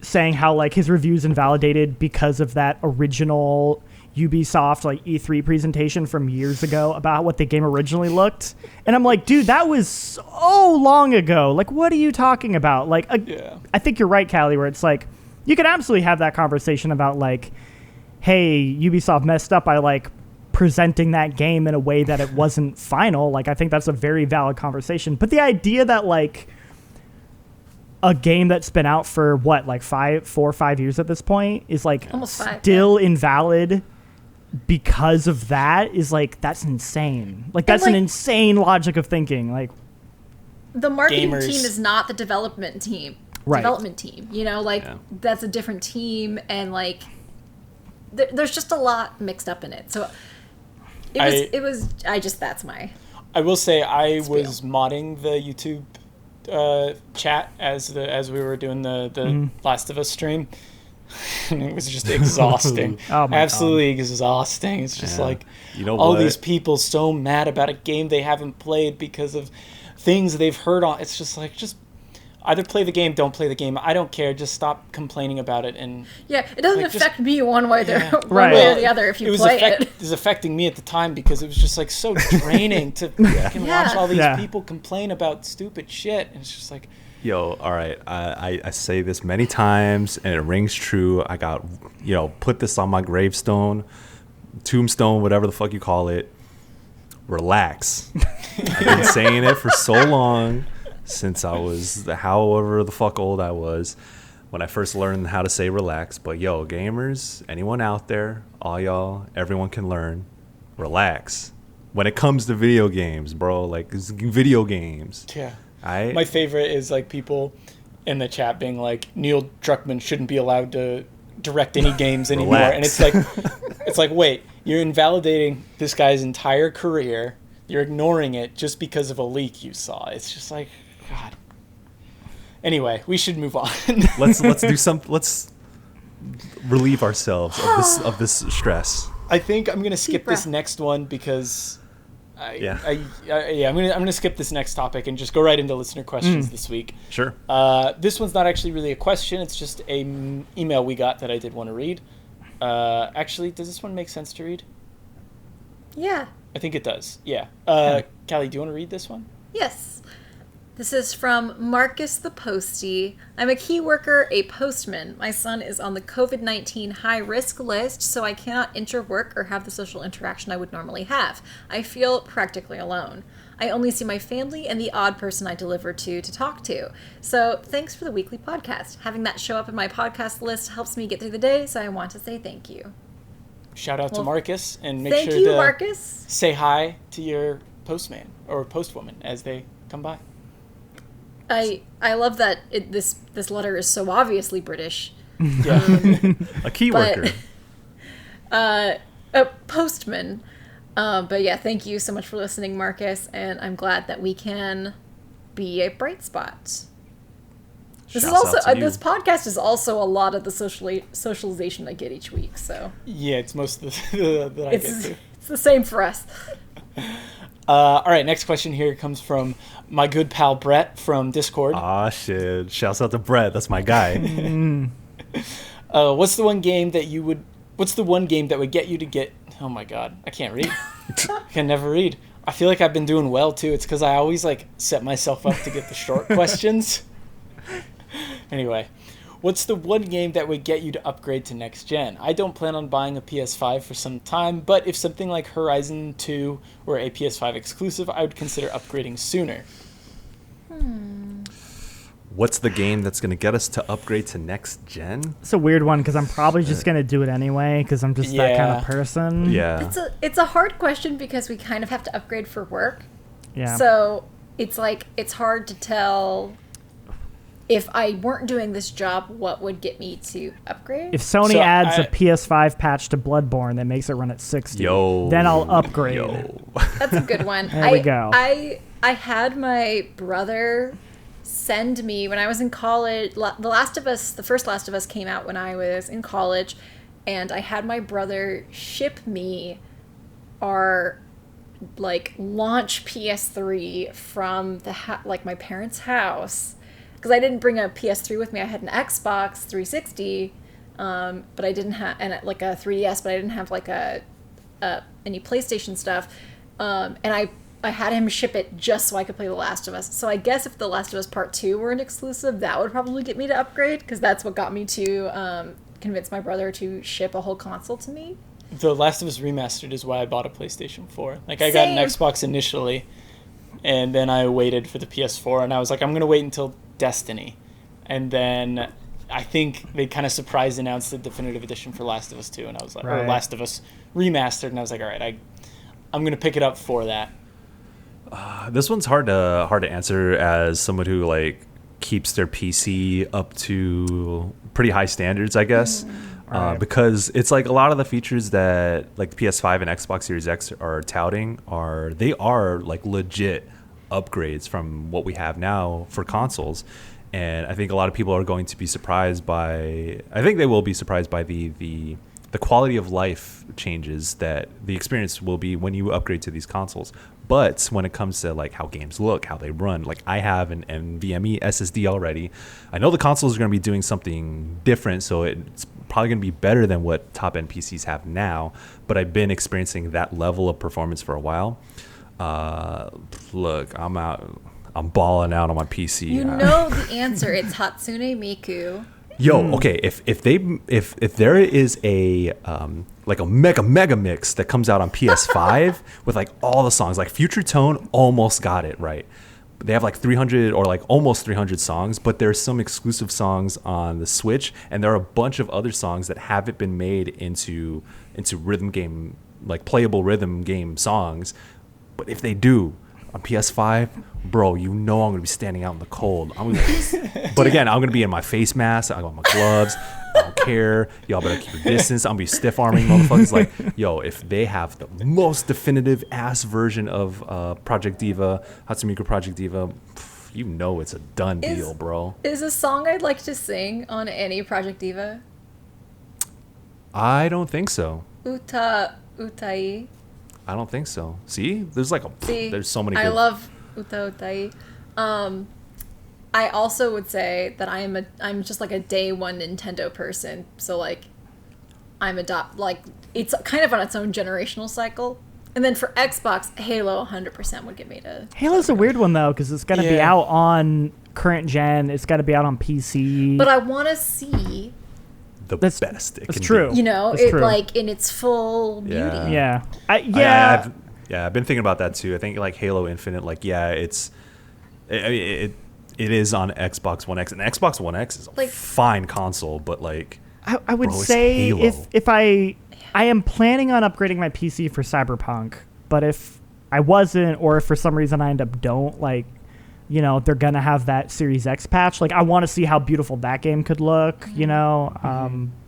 saying how like his review's invalidated because of that original Ubisoft like E3 presentation from years ago about what the game originally looked. And I'm like, dude, that was so long ago. Like, what are you talking about? Like, I think you're right, Callie, where it's like, you could absolutely have that conversation about like, hey, Ubisoft messed up by like presenting that game in a way that it wasn't final. Like, I think that's a very valid conversation. But the idea that like a game that's been out for what, like 4 or 5 years at this point is like Almost 5, still invalid because of that is like, that's insane. Like that's like, an insane logic of thinking. Like the marketing gamers. team is not the development team. Right. Development team, you know, like that's a different team, and like there's just a lot mixed up in it. So that's my. I will say I was modding the YouTube chat as we were doing the Last of Us stream. And it was just exhausting. Absolutely exhausting. It's just like, all these people so mad about a game they haven't played because of things they've heard on. It's just like, just either play the game, don't play the game. I don't care. Just stop complaining about it. And it doesn't like, affect me one way, way or the other if you play it. It was affecting me at the time because it was just like so draining to fucking watch all these people complain about stupid shit. And it's just like, yo, all right, I say this many times and it rings true. I got, put this on my gravestone, tombstone, whatever the fuck you call it. Relax. I've been saying it for so long, since I was however the fuck old I was when I first learned how to say relax. But yo, gamers, anyone out there, all y'all, everyone can learn. Relax. When it comes to video games, bro, like it's video games. Yeah. My favorite is like people in the chat being like, Neil Druckmann shouldn't be allowed to direct any games anymore. Relax. And it's like, wait, you're invalidating this guy's entire career. You're ignoring it just because of a leak you saw. It's just like, God. Anyway, we should move on. Let's do some. Let's relieve ourselves of this stress. I think I'm gonna skip this next one because I'm gonna skip this next topic and just go right into listener questions this week. Sure. This one's not actually really a question. It's just a email we got that I did want to read. Actually, does this one make sense to read? Yeah. I think it does. Yeah. Callie, do you want to read this one? Yes. This is from Marcus the Postie. I'm a key worker, a postman. My son is on the COVID-19 high-risk list, so I cannot enter work or have the social interaction I would normally have. I feel practically alone. I only see my family and the odd person I deliver to talk to. So thanks for the weekly podcast. Having that show up in my podcast list helps me get through the day, so I want to say thank you. Shout out to Marcus, and make thank sure you, to Marcus. say hi to your postman or postwoman as they come by. I love that this letter is so obviously British. Yeah. A key worker. A postman. But yeah, thank you so much for listening, Marcus, and I'm glad that we can be a bright spot. This podcast is also a lot of the socialization I get each week. So yeah, it's most of the that I get to. It's the same for us. All right, next question here comes from my good pal Brett from Discord. Ah, shit. Shouts out to Brett. That's my guy. What's the one game that would get you to get... Oh my god, I can't read. I can never read. I feel like I've been doing well too. It's because I always like set myself up to get the short questions. Anyway, what's the one game that would get you to upgrade to next gen? I don't plan on buying a PS5 for some time, but if something like Horizon 2 were a PS5 exclusive, I would consider upgrading sooner. What's the game that's going to get us to upgrade to next gen? It's a weird one because I'm probably just gonna do it anyway because I'm just that kind of person. Yeah. It's a hard question because we kind of have to upgrade for work. Yeah. So it's like it's hard to tell if I weren't doing this job, what would get me to upgrade? If Sony adds a PS5 patch to Bloodborne that makes it run at 60, then I'll upgrade. That's a good one. There we go. I had my brother send me when I was in college. The first Last of Us came out when I was in college, and I had my brother ship me our like launch PS3 from the my parents' house. Because I didn't bring a PS3 with me. I had an Xbox 360, but I didn't have, and like a 3DS, but I didn't have like any PlayStation stuff. And I had him ship it just so I could play The Last of Us. So I guess if The Last of Us Part 2 were an exclusive, that would probably get me to upgrade, because that's what got me to convince my brother to ship a whole console to me. The Last of Us Remastered is why I bought a PlayStation 4. Like, I got an Xbox initially, and then I waited for the PS4, and I was like, I'm going to wait until Destiny. And then I think they kind of surprise announced the definitive edition for Last of Us 2, and I was like, or Last of Us Remastered, and I was like, all right, I'm going to pick it up for that. This one's hard to answer as someone who like keeps their PC up to pretty high standards, I guess. Because it's like a lot of the features that like the PS5 and Xbox Series X are touting are like legit upgrades from what we have now for consoles. And I think a lot of people are going to be surprised by, I think they will be surprised by the quality of life changes that the experience will be when you upgrade to these consoles. But when it comes to like how games look, how they run, like I have an NVMe SSD already. I know the consoles are going to be doing something different, so it's probably going to be better than what top-end PCs have now. But I've been experiencing that level of performance for a while. Look, I'm balling out on my PC. You know the answer. It's Hatsune Miku. Yo, okay. If there is a like a mega mix that comes out on PS5 with like all the songs, like Future Tone almost got it right. They have like 300 or like almost 300 songs, but there's some exclusive songs on the Switch, and there are a bunch of other songs that haven't been made into rhythm game, like playable rhythm game songs. But if they do on PS5, bro, you know I'm gonna be standing out in the cold. But again, I'm gonna be in my face mask. I got my gloves. I don't care. Y'all better keep your distance. I'm gonna be stiff arming motherfuckers. Like, yo, if they have the most definitive ass version of Project Diva, Hatsune Miku Project Diva, you know it's a done deal, bro. Is a song I'd like to sing on any Project Diva? I don't think so. Utai. I don't think so. See, there's like there's so many. I love Uta Utai. I also would say that I'm just like a day one Nintendo person. So like, it's kind of on its own generational cycle. And then for Xbox, Halo 100% would get me to. Halo's a weird one though, because it's got to be out on current gen. It's got to be out on PC. But I want to see. Best it that's can true. Be. You know, that's it true. like in its full beauty. Yeah. I've been thinking about that too. I think like Halo Infinite, like it is on Xbox One X, and Xbox One X is a fine console, but like I would say if I am planning on upgrading my PC for Cyberpunk, but if I wasn't, or if for some reason I end up don't, like, you know, they're gonna have that Series X patch. Like, I want to see how beautiful that game could look, you know.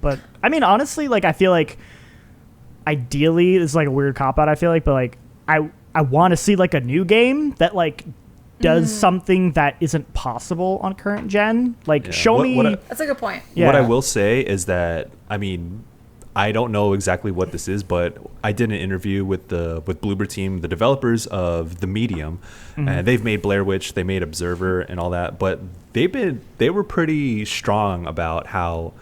But I mean, honestly, like, I feel like ideally, it's like a weird cop out. I feel like, but like, I want to see like a new game that like does something that isn't possible on current gen. Like, show me. That's a good point. Yeah. What I will say is that, I mean, I don't know exactly what this is, but I did an interview with Bloober Team, the developers of The Medium, and they've made Blair Witch, they made Observer and all that, but they were pretty strong about how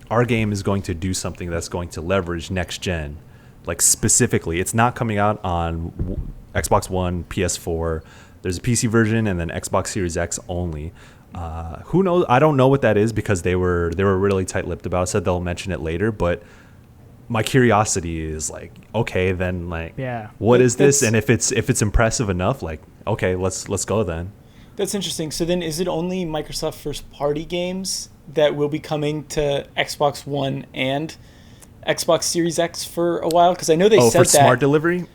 our game is going to do something that's going to leverage next gen. like specifically. It's not coming out on Xbox One, PS4. There's a PC version and then Xbox Series X only. Who knows? I don't know what that is because they were really tight-lipped about it. Said they'll mention it later, but my curiosity is like, okay, then like, what is this? And if it's impressive enough, like, okay, let's go then. That's interesting. So then, is it only Microsoft first-party games that will be coming to Xbox One and Xbox Series X for a while? Because I know they said for that. smart delivery.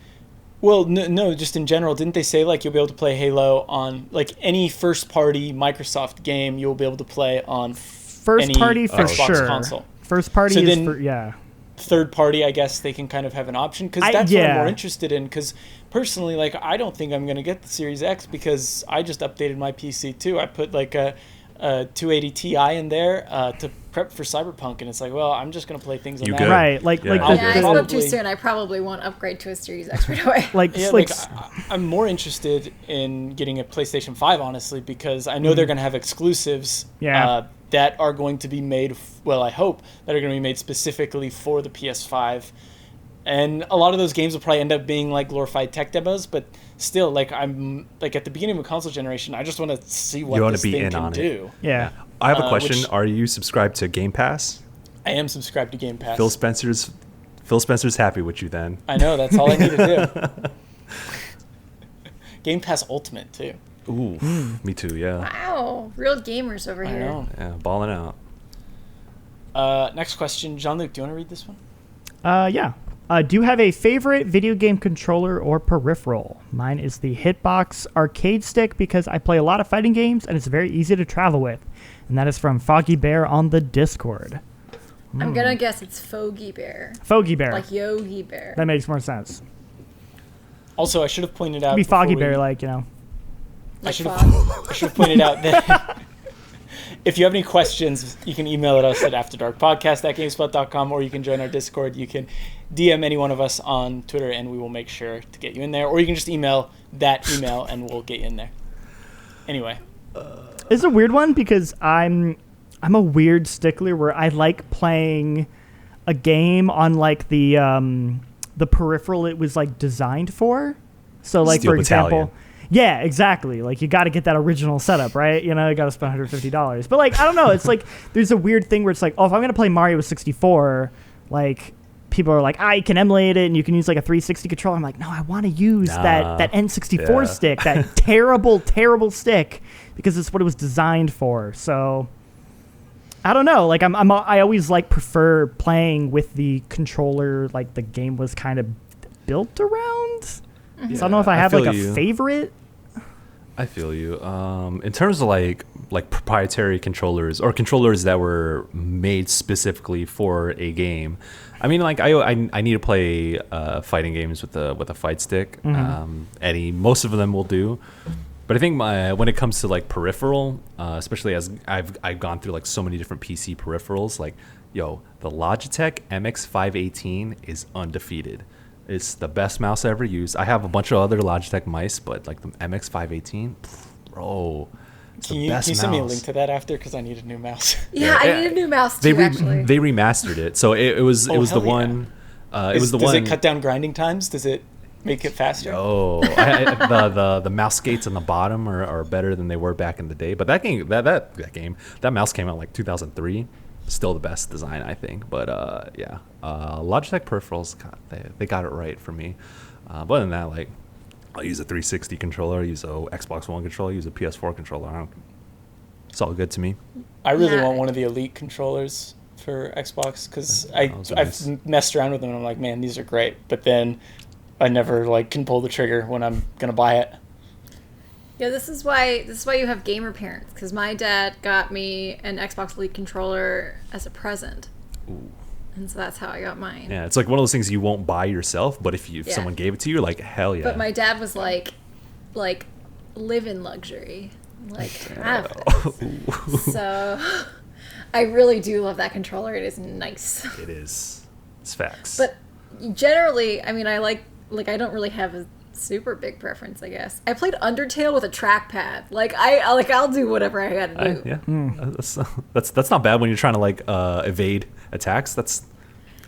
Well, no, just in general. Didn't they say like you'll be able to play Halo on like any first-party Microsoft game? You'll be able to play on First party for Xbox sure. console. First party So is then- for, yeah. Third party, I guess they can kind of have an option because that's what I'm more interested in. Because personally, like I don't think I'm gonna get the Series X because I just updated my PC too. I put like a 280 Ti in there to prep for Cyberpunk, and it's like, well, I'm just gonna play things on You that. good? Right, like Yeah. like Yeah, I the, spoke too Probably- soon. I probably won't upgrade to a Series X right away. like Yeah, like I'm more interested in getting a PlayStation 5, honestly, because I know they're going to have exclusives that are going to be made, well, I hope, that are going to be made specifically for the PS5. And a lot of those games will probably end up being like glorified tech demos, but still, like I'm like at the beginning of a console generation, I just want to see what this thing can do. yeah. I have a question. which- Are you subscribed to Game Pass? I am subscribed to Game Pass. Phil Spencer's happy with you then. I know, that's all I need to do. Game Pass Ultimate, too. Ooh, me too. Yeah. Wow, real gamers over I here. know. Yeah, balling out. Next question. Jean-Luc, do you want to read this one? Yeah. Do you have a favorite video game controller or peripheral? Mine is the Hitbox arcade stick because I play a lot of fighting games and it's very easy to travel with. And that is from Foggy Bear on the Discord. I'm gonna guess it's Foggy Bear, Foggy Bear. like Yogi Bear. That makes more sense. Also, I should have pointed out... Be Foggy before we- Bear, like, you know. I Like should Fog. have pointed out that if you have any questions, you can email at us at afterdarkpodcast@gamespot.com, or you can join our Discord. You can DM any one of us on Twitter, and we will make sure to get you in there. Or you can just email that email, and we'll get you in there. Anyway, It's a weird one because I'm a weird stickler where I like playing a game on like the peripheral it was like designed for. So like Steel for example, Battalion. yeah, exactly. Like you got to get that original setup, right? You know, you got to spend $150. But like I don't know, it's like there's a weird thing where it's like, oh, if I'm gonna play Mario 64, like people are like, you can emulate it and you can use like a 360 controller. I'm like, no, I want to use that N64 stick, that terrible stick, because it's what it was designed for. So I don't know. Like I always like prefer playing with the controller like the game was kind of built around. So I don't know if I have like a favorite. I feel you. In terms of like proprietary controllers or controllers that were made specifically for a game, I mean, like I need to play fighting games with a fight stick. Most of them will do, but I think when it comes to like peripheral, especially as I've gone through like so many different PC peripherals, like the Logitech MX518 is undefeated. It's the best mouse I ever used. I have a bunch of other Logitech mice, but like the MX518, bro, it's can the you best send me a mouse. link to that after? Because I need a new mouse. Yeah, I need a new mouse too. Actually, They remastered it, so it was the hell yeah. one. It was the Does one. it cut down grinding times? Does it make it faster? The mouse skates on the bottom are better than they were back in the day. But that game, that mouse came out like 2003. Still the best design, I think. But Logitech peripherals, they got it right for me. But other than that, like I'll use a 360 controller, use a Xbox One controller, use a PS4 controller. It's all good to me. I really Yeah. want one of the Elite controllers for Xbox because those are nice. I've messed around with them and I'm like, man, these are great. But then I never like can pull the trigger when I'm gonna buy it. yeah, this is why you have gamer parents. Because my dad got me an Xbox Elite controller as a present, and so that's how I got mine. Yeah, it's like one of those things you won't buy yourself, but if Yeah. someone gave it to you, you're like, hell yeah. But my dad was like, live in luxury, like have this. So I really do love that controller. It is nice. It is. It's facts. But generally, I mean, I like I don't really have a super big preference, I guess. I played Undertale with a trackpad. I'll do whatever I gotta do. That's not bad when you're trying to like evade attacks.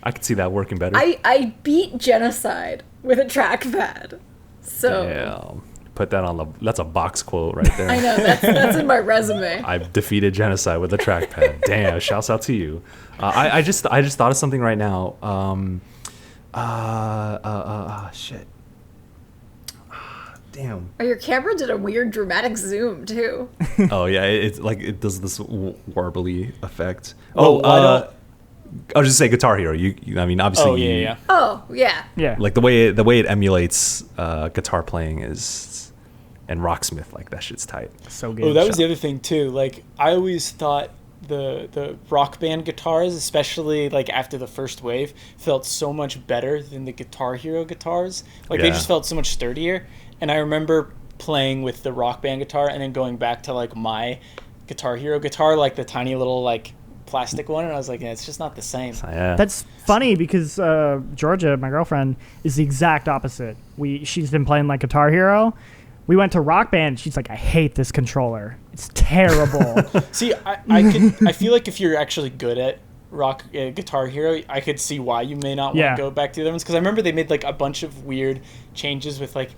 I could see that working better. I beat Genocide with a trackpad. So Damn. Put that on that's a box quote right there. I know that's in my resume. I've defeated Genocide with a trackpad. Damn, shouts out to you. I just thought of something right now. Shit. Damn. Oh, your camera did a weird dramatic zoom too. Oh yeah, it's like it does this warbly effect. Well, I was just say Guitar Hero. I mean, obviously. Oh yeah. Oh yeah. Yeah. Like the way it emulates guitar playing is, and Rocksmith, like that shit's tight. So good. Oh, that was the other thing too. Like I always thought the Rock Band guitars, especially like after the first wave, felt so much better than the Guitar Hero guitars. Like they Yeah. just felt so much sturdier. And I remember playing with the Rock Band guitar and then going back to like my Guitar Hero guitar, like the tiny little like plastic one, and I was like, yeah, it's just not the same. Yeah. That's funny because Georgia, my girlfriend, is the exact opposite. She's been playing like Guitar Hero. We went to Rock Band. She's like, I hate this controller. It's terrible. See, I feel like if you're actually good at Guitar Hero, I could see why you may not want to go back to the other ones, because I remember they made like a bunch of weird changes with like,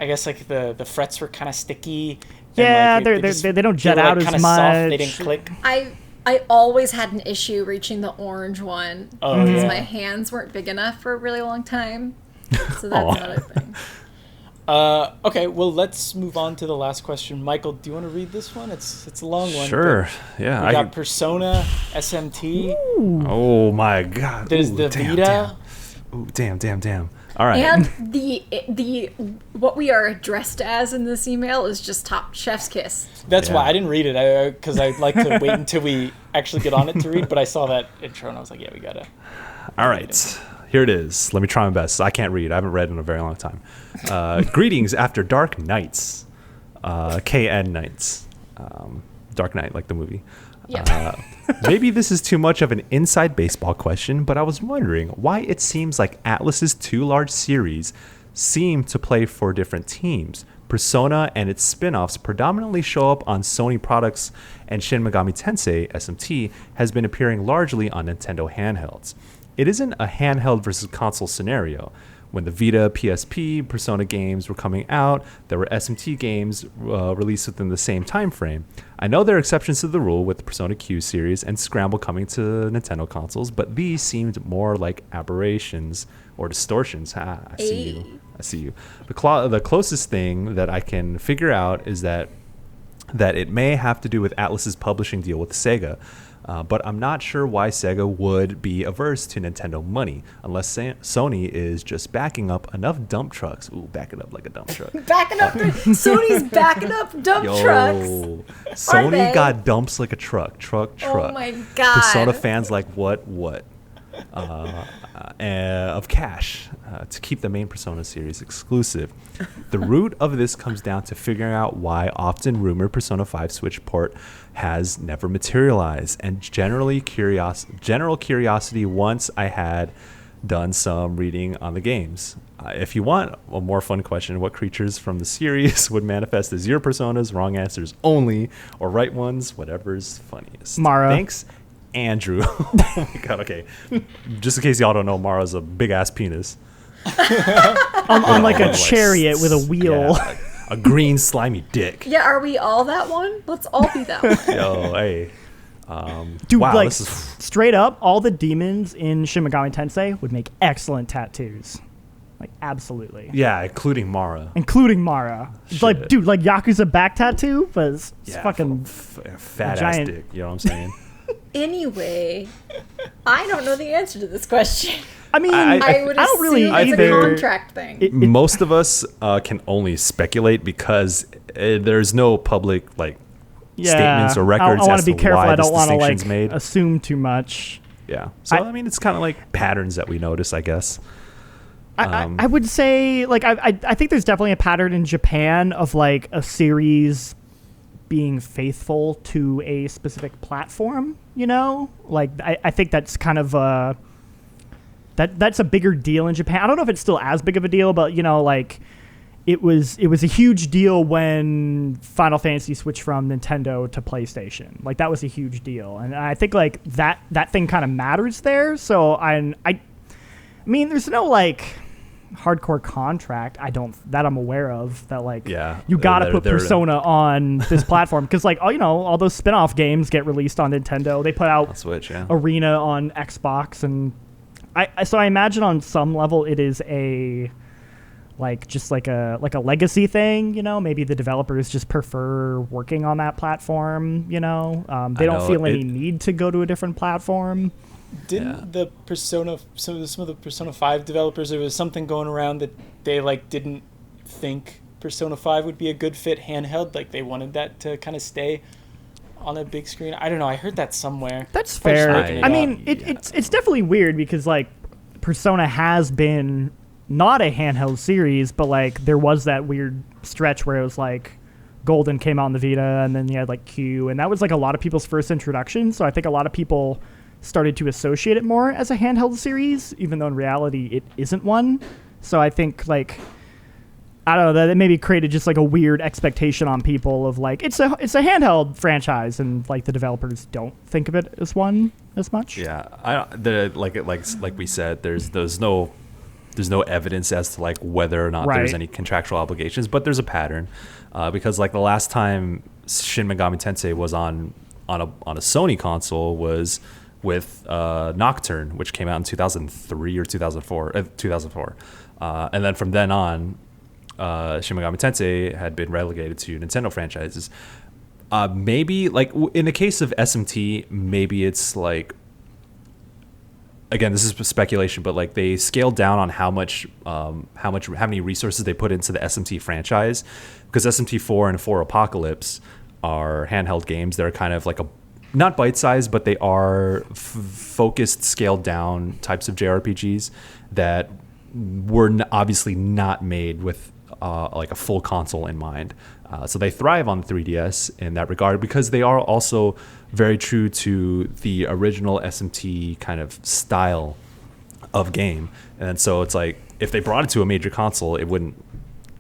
I guess like the frets were kind of sticky. Yeah, and, like, they don't jet were, like, out as kinda much. Soft, they didn't click. I always had an issue reaching the orange one Oh, because yeah. my hands weren't big enough for a really long time. So that's Aw. another thing. Okay, well, let's move on to the last question. Michael, do you want to read this one? It's a long one. Sure. but Yeah. We got Persona, SMT. Oh my god. There's Ooh, the damn, Vita. Damn. Ooh, damn. All right. And the what we are addressed as in this email is just top chef's kiss. That's Yeah. why I didn't read it, because I'd like to wait until we actually get on it to read. But I saw that intro and I was like, yeah, we gotta. All right. Here it is. Let me try my best. I can't read. I haven't read in a very long time. Greetings after Dark Nights. KN Nights. Dark Knight, like the movie. Yeah. Maybe this is too much of an inside baseball question, but I was wondering why it seems like Atlus's two large series seem to play for different teams. Persona and its spin-offs predominantly show up on Sony products, and Shin Megami Tensei, SMT, has been appearing largely on Nintendo handhelds. It isn't a handheld versus console scenario. When the Vita, PSP, Persona games were coming out, there were SMT games released within the same time frame. I know there are exceptions to the rule with the Persona Q series and Scramble coming to Nintendo consoles, but these seemed more like aberrations or distortions. I see you. The closest thing that I can figure out is that it may have to do with Atlus's publishing deal with Sega. But I'm not sure why Sega would be averse to Nintendo money unless Sony is just backing up enough dump trucks. Ooh, back it up like a dump truck. Backing up Sony's backing up dump trucks. Sony they? got dumps like a truck. Oh my god. Persona fans like what? Of cash to keep the main Persona series exclusive. The root of this comes down to figuring out why often rumored Persona 5 Switch port has never materialized, and general curiosity once I had done some reading on the games. If you want a more fun question, what creatures from the series would manifest as your personas? Wrong answers only, or right ones, whatever's funniest. Mara. Thanks, Andrew. Oh my god, okay. Just in case y'all don't know, Mara's a big ass penis. on like a chariot with a wheel. Yeah, a green slimy dick. Yeah, are we all that one? Let's all be that one. Yo, hey. Dude, wow, like this is straight up, all the demons in Shin Megami Tensei would make excellent tattoos. Like absolutely. yeah, including Mara. Including Mara. Shit. Like, dude, like Yakuza back tattoo, but it's Yeah, fucking fat ass giant- dick. You know what I'm saying? Anyway, I don't know the answer to this question. I mean, I would don't really assume it's either. a contract thing. Most of us can only speculate because there's no public statements or records I want as to be to careful. why I this don't want to distinction's made. assume too much. Yeah. So I mean, it's kind of like patterns that we notice, I guess. I would say I think there's definitely a pattern in Japan of like a series being faithful to a specific platform, you know? Like I think that's kind of that's a bigger deal in Japan. I don't know if it's still as big of a deal, but you know, like it was a huge deal when Final Fantasy switched from Nintendo to PlayStation. Like that was a huge deal. And I think like that thing kind of matters there. So I mean, there's no like hardcore contract that I'm aware of that like you gotta put Persona on this platform because like all those spin-off games get released on Nintendo. They put out Switch, Arena on Xbox, and I imagine on some level it is a just like a legacy thing, maybe the developers just prefer working on that platform, they don't feel any need to go to a different platform. Didn't the Persona, some of the Persona 5 developers, there was something going around that they like didn't think Persona 5 would be a good fit handheld, like they wanted that to kind of stay on a big screen. I don't know, I heard that somewhere. That's fair. I mean, it's definitely weird because like Persona has been not a handheld series, but like there was that weird stretch where it was like Golden came out on the Vita, and then you had like Q, and that was like a lot of people's first introduction. So I think a lot of people started to associate it more as a handheld series, even though in reality it isn't one. So I think like I don't know, that it maybe created just like a weird expectation on people of like it's a handheld franchise, and like the developers don't think of it as one as much. Yeah, like we said, there's no evidence as to like whether or not there's any contractual obligations, but there's a pattern because like the last time Shin Megami Tensei was on a Sony console was with Nocturne, which came out in 2003 or 2004, and then from then on, Shin Megami Tensei had been relegated to Nintendo franchises. Maybe like in the case of SMT, maybe it's like, again, this is speculation, but like they scaled down on how many resources they put into the SMT franchise, because SMT4 and 4 Apocalypse are handheld games. They're kind of like not bite-sized, but they are focused, scaled down types of JRPGs that were obviously not made with like a full console in mind. So they thrive on the 3DS in that regard because they are also very true to the original SMT kind of style of game. And so it's like if they brought it to a major console, it wouldn't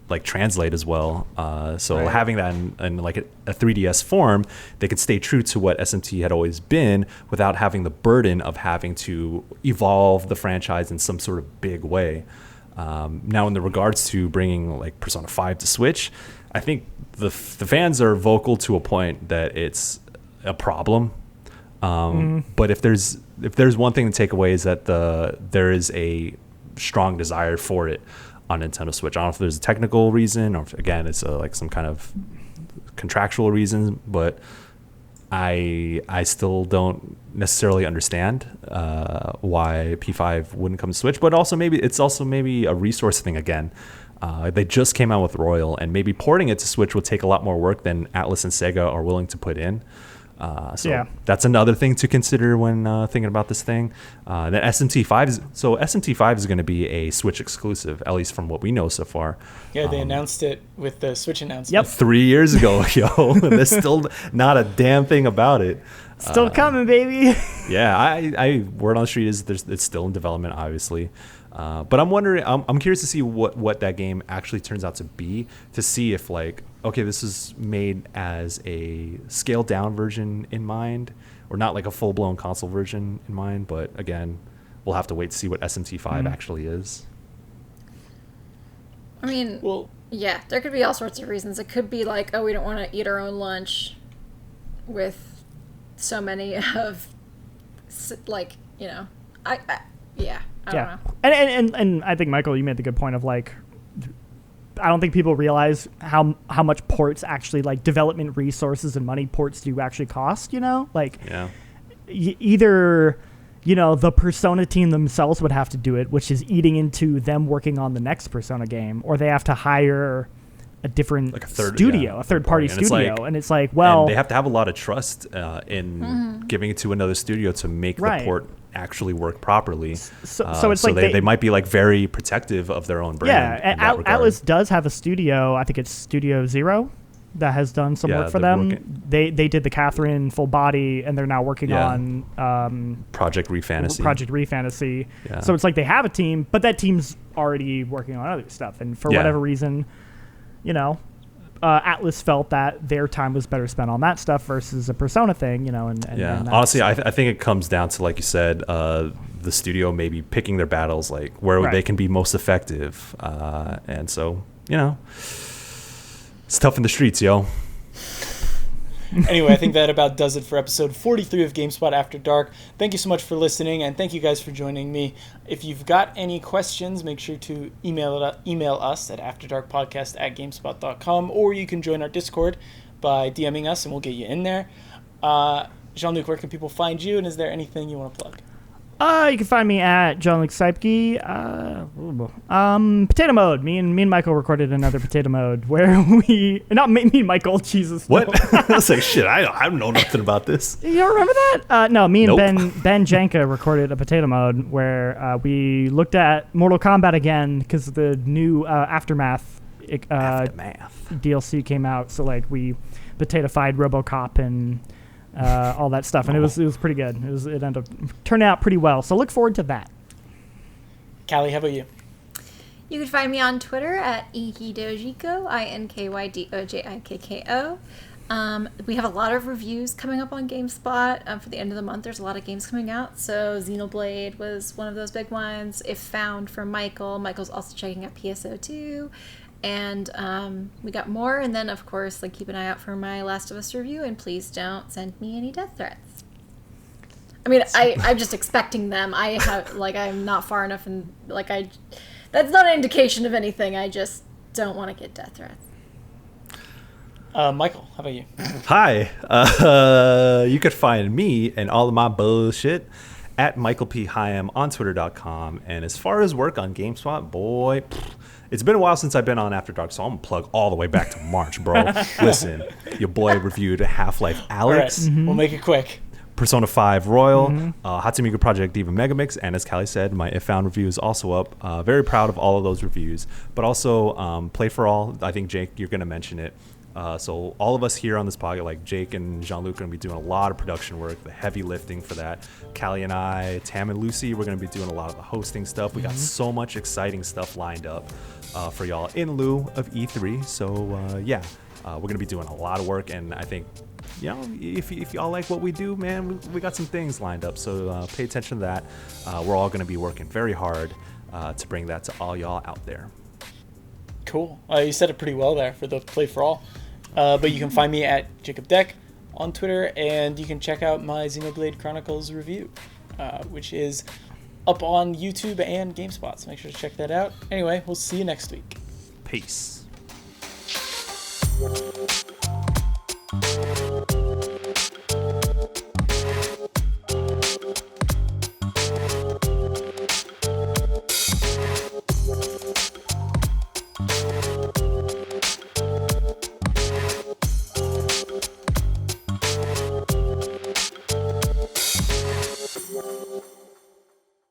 like translate as well. Having that in like a 3DS form, they could stay true to what SMT had always been without having the burden of having to evolve the franchise in some sort of big way. Now, in the regards to bringing like Persona 5 to Switch, I think the fans are vocal to a point that it's a problem. But if there's one thing to take away is that there is a strong desire for it on Nintendo Switch. I don't know if there's a technical reason or if, again, it's like some kind of contractual reason, but I still don't necessarily understand why P5 wouldn't come to Switch. But also maybe a resource thing again. They just came out with Royal, and maybe porting it to Switch will take a lot more work than Atlus and Sega are willing to put in. That's another thing to consider when thinking about this thing. Then SMT5 is going to be a Switch exclusive, at least from what we know so far. Yeah, they announced it with the Switch announcement. Yep, 3 years ago, yo. And there's still not a damn thing about it. Still coming, baby. Yeah, I word on the street is it's still in development, obviously. But I'm wondering, I'm curious to see what that game actually turns out to be, to see if like, okay, this is made as a scaled down version in mind, or not like a full blown console version in mind. But again, we'll have to wait to see what SMT5 actually is. I mean, yeah, there could be all sorts of reasons. It could be like, oh, we don't want to eat our own lunch with so many of, like, I don't know. And I think, Michael, you made the good point of like, I don't think people realize how much ports actually, like development resources and money ports do actually cost, like either, the Persona team themselves would have to do it, which is eating into them working on the next Persona game, or they have to hire a different like a third party studio. And it's like, well, and they have to have a lot of trust in giving it to another studio to make the port actually work properly. So it's like they might be like very protective of their own brand. Yeah, Atlus does have a studio. I think it's Studio Zero that has done some work for them. They did the Catherine full body, and they're now working on Project Refantasy. Yeah. So it's like they have a team, but that team's already working on other stuff, and for whatever reason, Atlus felt that their time was better spent on that stuff versus a Persona thing, and honestly, I think it comes down to, like you said, the studio maybe picking their battles, like where Right. they can be most effective. And so, it's tough in the streets, yo. Anyway, I think that about does it for episode 43 of GameSpot After Dark. Thank you so much for listening, and thank you guys for joining me. If you've got any questions, make sure to email us at afterdarkpodcast@gamespot.com, or you can join our Discord by DMing us, and we'll get you in there. Jean-Luc, where can people find you, and is there anything you want to plug? You can find me at Jean-Luc Seipke. Potato Mode. Me and Michael recorded another Potato Mode where we... Not me and Michael, Jesus. What? No. I was like, shit, I don't know nothing about this. You don't remember that? No, me and Nope. Ben Janka recorded a Potato Mode where we looked at Mortal Kombat again because the new Aftermath DLC came out. So, like, we potato-fied RoboCop and... all that stuff, and it was pretty good. It ended up turning out pretty well. So look forward to that. Callie, how about you? You can find me on Twitter at Inkydojiko, INKYDOJIKKO. We have a lot of reviews coming up on GameSpot. For the end of the month, there's a lot of games coming out. So Xenoblade was one of those big ones. If Found from Michael. Michael's also checking out PSO2. And we got more. And then, of course, like, keep an eye out for my Last of Us review. And please don't send me any death threats. I mean, I'm just expecting them. I'm not far enough, and that's not an indication of anything. I just don't want to get death threats. Michael, how about you? Hi. You could find me and all of my bullshit at Michael P. Higham on Twitter.com. And as far as work on GameSpot, boy, it's been a while since I've been on After Dark, so I'm going to plug all the way back to March, bro. Listen, your boy reviewed Half-Life Alyx. All right, we'll make it quick. Persona 5 Royal, Hatsune Miku Project Diva Megamix, and as Callie said, my If Found review is also up. Very proud of all of those reviews, but also Play for All. I think, Jake, you're going to mention it. So all of us here on this podcast, like Jake and Jean-Luc, are going to be doing a lot of production work, the heavy lifting for that. Callie and I, Tam and Lucy, we're going to be doing a lot of the hosting stuff. We got so much exciting stuff lined up for y'all in lieu of E3. So we're going to be doing a lot of work, and I think, if y'all like what we do, man, we got some things lined up. So pay attention to that. We're all going to be working very hard to bring that to all y'all out there. Cool. You said it pretty well there for the Play for All. But you can find me at Jacob Deck on Twitter, and you can check out my Xenoblade Chronicles review, which is up on YouTube and GameSpot. So make sure to check that out. Anyway, we'll see you next week. Peace.